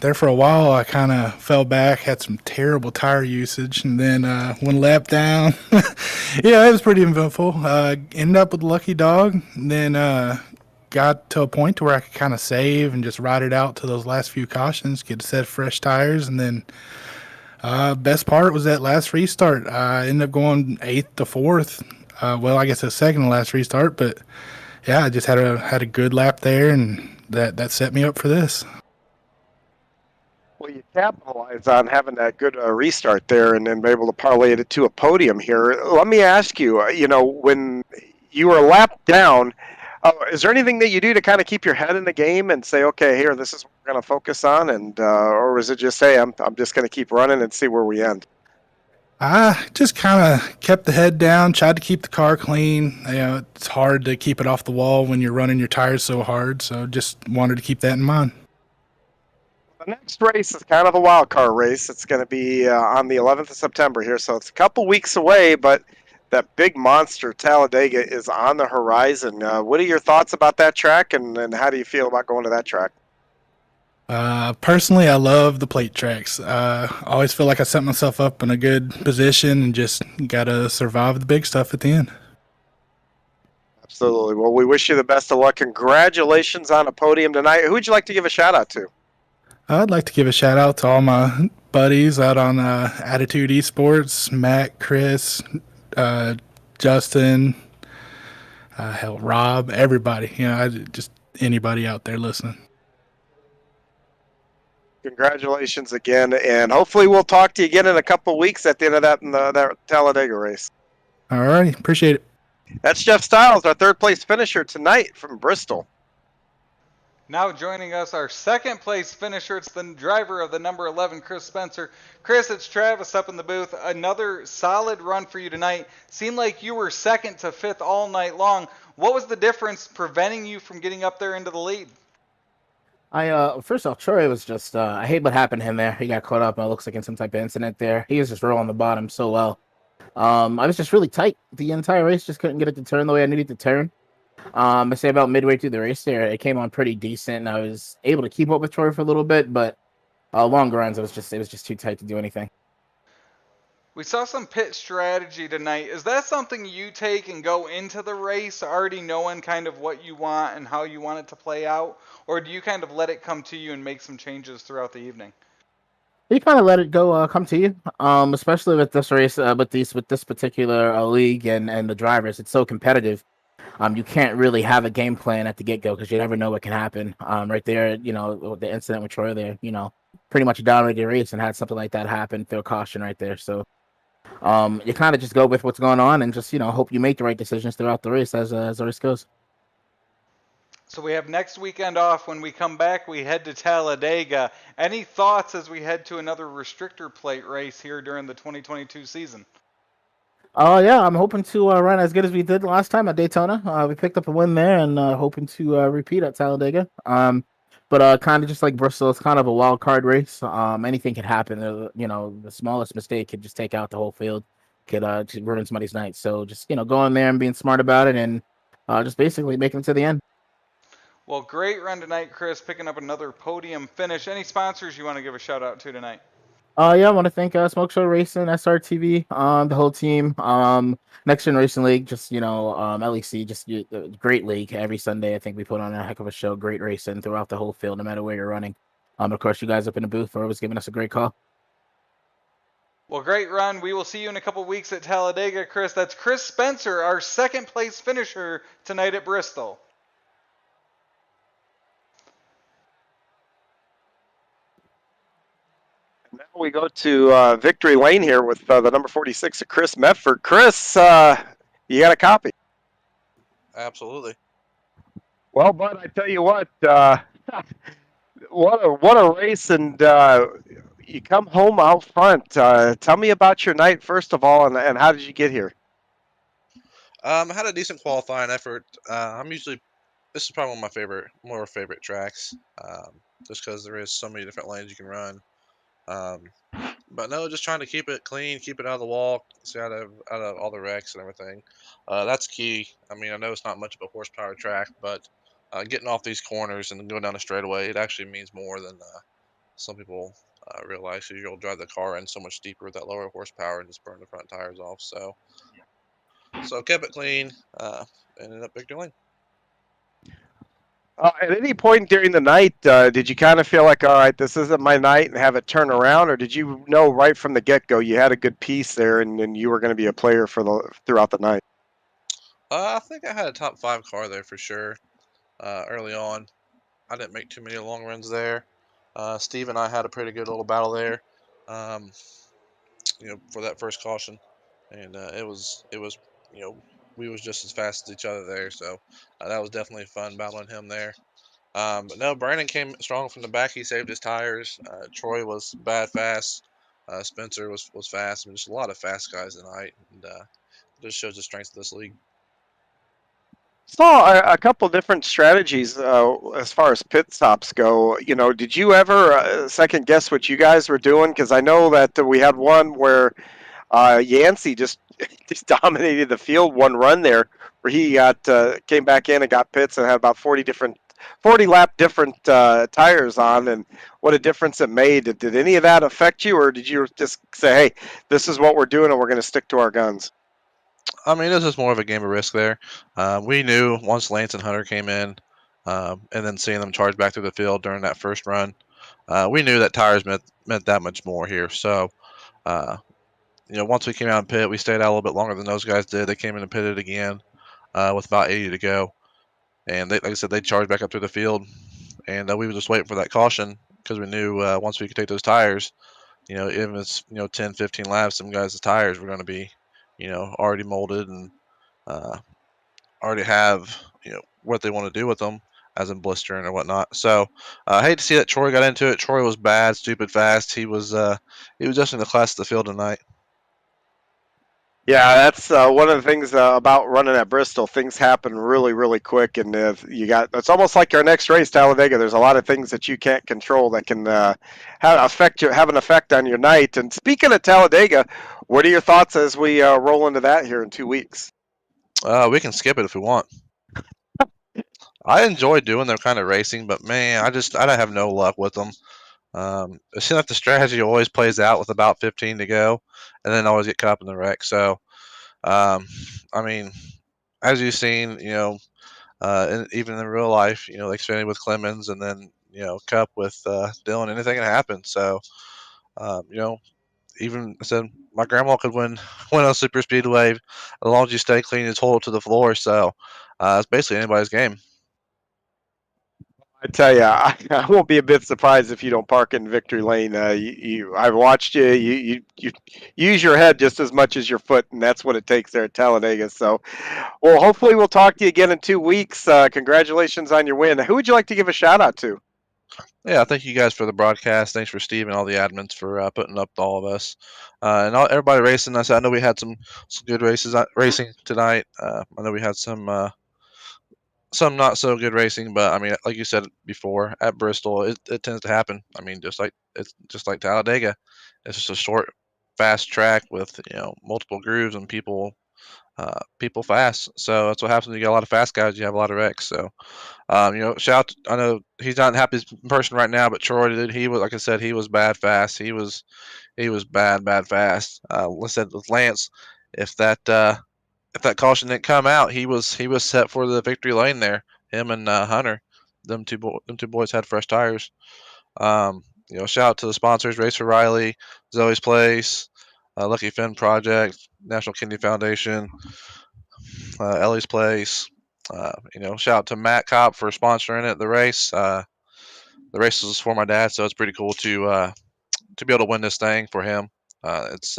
there for a while I kind of fell back, had some terrible tire usage, and then one lap down. Yeah, it was pretty eventful. Ended up with a lucky dog, and then got to a point to where I could kind of save and just ride it out to those last few cautions, get a set of fresh tires, and then best part was that last restart. I ended up going 8th to 4th. I guess a second to last restart, but yeah, I just had a good lap there, and that set me up for this. Well, you capitalize on having that good restart there and then be able to parlay it to a podium here. Let me ask you, when you were lapped down, is there anything that you do to kind of keep your head in the game and say, okay, here, this is what we're going to focus on, and or was it just say, I'm just going to keep running and see where we end? I just kind of kept the head down, tried to keep the car clean. It's hard to keep it off the wall when you're running your tires so hard, so just wanted to keep that in mind. The next race is kind of a wild card race. It's going to be on the 11th of September here, so it's a couple weeks away, but that big monster Talladega is on the horizon. What are your thoughts about that track, and how do you feel about going to that track? Personally, I love the plate tracks. I always feel like I set myself up in a good position and just got to survive the big stuff at the end. Absolutely. Well, we wish you the best of luck. Congratulations on a podium tonight. Who would you like to give a shout-out to? I'd like to give a shout-out to all my buddies out on Attitude Esports, Matt, Chris, Justin, Rob, everybody. Just anybody out there listening. Congratulations again, and hopefully we'll talk to you again in a couple weeks at the end of that Talladega race. All right, appreciate it. That's Jeff Stiles, our third place finisher tonight from Bristol. Now joining us, our second place finisher, it's the driver of the number 11, Chris Spencer. Chris, it's Travis up in the booth. Another solid run for you tonight. Seemed like you were second to fifth all night long. What was the difference preventing you from getting up there into the lead? First off, Troy was just, I hate what happened to him there. He got caught up, it looks like in some type of incident there. He was just rolling the bottom so well. I was just really tight the entire race, just couldn't get it to turn the way I needed to turn. I say about midway through the race there, it came on pretty decent, and I was able to keep up with Troy for a little bit, but longer runs, it was just too tight to do anything. We saw some pit strategy tonight. Is that something you take and go into the race already knowing kind of what you want and how you want it to play out? Or do you kind of let it come to you and make some changes throughout the evening? You kind of let it go, come to you, especially with this race, with this particular league and the drivers. It's so competitive. You can't really have a game plan at the get-go because you never know what can happen. Right there, the incident with Troy there, pretty much dominated the race and had something like that happen through a caution right there. So you kind of just go with what's going on and just, hope you make the right decisions throughout the race as the race goes. So we have next weekend off. When we come back, we head to Talladega. Any thoughts as we head to another restrictor plate race here during the 2022 season? Yeah, I'm hoping to run as good as we did last time at Daytona. We picked up a win there and hoping to repeat at Talladega. But kind of just like Bristol, it's kind of a wild card race. Anything can happen. The smallest mistake could just take out the whole field, could just ruin somebody's night. So just, going there and being smart about it and just basically making it to the end. Well, great run tonight, Chris, picking up another podium finish. Any sponsors you want to give a shout out to tonight? Yeah, I want to thank Smoke Show Racing, SRTV, the whole team, Next Gen Racing League, just, LEC, just a great league. Every Sunday, I think we put on a heck of a show, great racing throughout the whole field, no matter where you're running. Of course, you guys up in the booth are always giving us a great call. Well, great run. We will see you in a couple weeks at Talladega, Chris. That's Chris Spencer, our second place finisher tonight at Bristol. Now we go to Victory Lane here with the number 46, Chris Mefford. Chris, you got a copy? Absolutely. Well, bud, I tell you what, what a race, and you come home out front. Tell me about your night first of all, and how did you get here? I had a decent qualifying effort. I'm usually this is probably one of my more favorite tracks, just because there is so many different lanes you can run. Um, but no, just trying to keep it clean, keep it out of the wall, stay out of all the wrecks and everything. That's key. I mean, I know it's not much of a horsepower track, but getting off these corners and going down a straightaway, it actually means more than some people realize. So you'll drive the car in so much deeper with that lower horsepower and just burn the front tires off. So kept it clean. Ended up victory lane. At any point during the night, did you kind of feel like, all right, this isn't my night, and have it turn around, or did you know right from the get go you had a good piece there, and you were going to be a player for the throughout the night? I think I had a top 5 car there for sure. Early on, I didn't make too many long runs there. Steve and I had a pretty good little battle there, um, for that first caution, and it was, we was just as fast as each other there. So that was definitely fun battling him there. But no, Brandon came strong from the back. He saved his tires. Troy was bad fast. Spencer was fast. I mean, just a lot of fast guys tonight, and just shows the strength of this league. Saw a couple different strategies as far as pit stops go. Did you ever second guess what you guys were doing? Because I know that we had one where Yancey just just dominated the field one run there, where he got came back in and got pits and had about 40 lap different tires on, and what a difference it made. Did any of that affect you, or did you just say, hey, this is what we're doing and we're going to stick to our guns? I mean, this is more of a game of risk there. We knew once Lance and Hunter came in, and then seeing them charge back through the field during that first run, we knew that tires meant that much more here. So, uh, once we came out and pit, we stayed out a little bit longer than those guys did. They came in and pitted again with about 80 to go, and like I said, they charged back up through the field, and we were just waiting for that caution because we knew once we could take those tires, even if it's 10, 15 laps, some guys' tires were going to be, already molded and uh, already have what they want to do with them, as in blistering or whatnot. So I hate to see that Troy got into it. Troy was bad, stupid fast. He was just in the class of the field tonight. Yeah, that's one of the things about running at Bristol. Things happen really, really quick, and if you got it's almost like our next race, Talladega. There's a lot of things that you can't control that can have an effect on your night. And speaking of Talladega, what are your thoughts as we roll into that here in 2 weeks? We can skip it if we want. I enjoy doing their kind of racing, but man, I don't have no luck with them. It seems like the strategy always plays out with about 15 to go, and then always get caught up in the wreck. So, um, I mean, as you've seen, and even in real life, Xfinity with Clemens, and then Cup with Dylan, anything can happen. So, um, you know, even I said my grandma could win on super speedway as long as you stay clean and hold it to the floor. So, it's basically anybody's game. I tell you, I won't be a bit surprised if you don't park in victory lane. I've watched you. You use your head just as much as your foot, and that's what it takes there at Talladega. So, well, hopefully we'll talk to you again in 2 weeks. Congratulations on your win. Who would you like to give a shout out to? Yeah, thank you guys for the broadcast. Thanks for Steve and all the admins for putting up to all of us, everybody racing. I know we had some good races racing tonight. I know we had some not so good racing, but I mean, like you said before, at Bristol, it tends to happen. I mean, it's just like Talladega. It's just a short, fast track with multiple grooves and people fast. So that's what happens when you got a lot of fast guys. You have a lot of wrecks. So shout out I know he's not the happiest person right now, but Troy did. He was, like I said, he was bad fast. He was bad fast. Listen, with Lance, if that if that caution didn't come out, he was set for the victory lane there. Him and Hunter, them two boys had fresh tires. Shout out to the sponsors: Race for Riley, Zoe's Place, Lucky Finn Project, National Kidney Foundation, Ellie's Place. Shout out to Matt Kopp for sponsoring it. The race was for my dad, so it's pretty cool to be able to win this thing for him. It's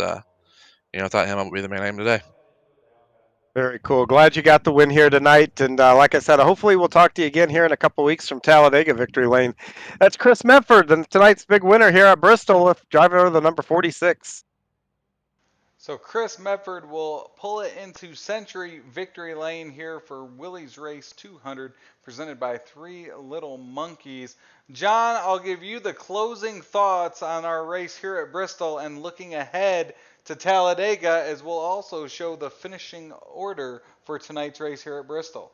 Without him, I would be the man I am today. Very cool. Glad you got the win here tonight. And like I said, hopefully we'll talk to you again here in a couple weeks from Talladega Victory Lane. That's Chris Mefford, and tonight's big winner here at Bristol, driving over the number 46. So Chris Mefford will pull it into Century Victory Lane here for Willy's Race 200, presented by Three Little Monkeys. John, I'll give you the closing thoughts on our race here at Bristol and looking ahead to Talladega, as we'll also show the finishing order for tonight's race here at Bristol.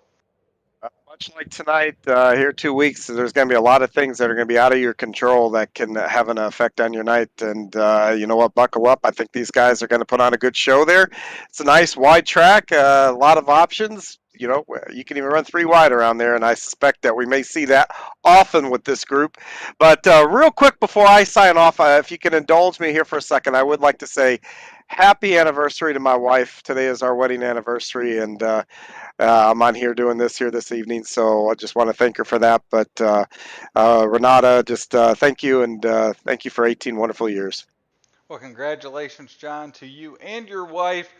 Much like tonight, here 2 weeks, there's going to be a lot of things that are going to be out of your control that can have an effect on your night. And you know what? Buckle up. I think these guys are going to put on a good show there. It's a nice wide track, a lot of options. You know, you can even run 3 wide around there, and I suspect that we may see that often with this group. But real quick before I sign off, if you can indulge me here for a second, I would like to say happy anniversary to my wife. Today is our wedding anniversary, and I'm on here doing this here this evening, so I just want to thank her for that. But Renata, just thank you, and thank you for 18 wonderful years. Well, congratulations, John, to you and your wife.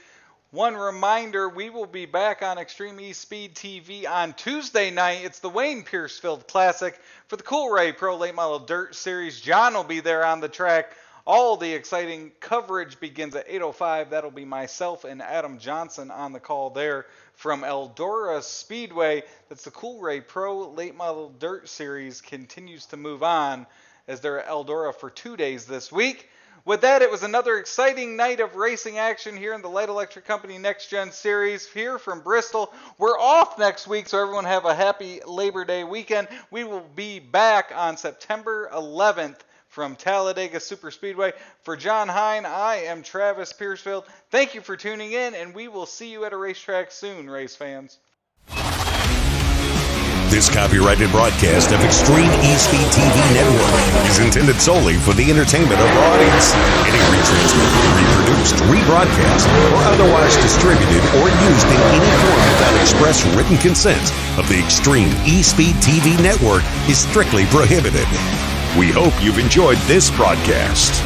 One reminder, we will be back on Extreme E-Speed TV on Tuesday night. It's the Wayne Piercefield Classic for the Cool Ray Pro Late Model Dirt Series. John will be there on the track. All the exciting coverage begins at 8:05. That'll be myself and Adam Johnson on the call there from Eldora Speedway. That's the Cool Ray Pro Late Model Dirt Series continues to move on as they're at Eldora for 2 days this week. With that, it was another exciting night of racing action here in the Light Electric Company Next Gen Series here from Bristol. We're off next week, so everyone have a happy Labor Day weekend. We will be back on September 11th from Talladega Superspeedway. For John Hine, I am Travis Piercefield. Thank you for tuning in, and we will see you at a racetrack soon, race fans. This copyrighted broadcast of Extreme E-Speed TV Network is intended solely for the entertainment of our audience. Any retransmitted, reproduced, rebroadcast, or otherwise distributed or used in any form without express written consent of the Extreme E-Speed TV Network is strictly prohibited. We hope you've enjoyed this broadcast.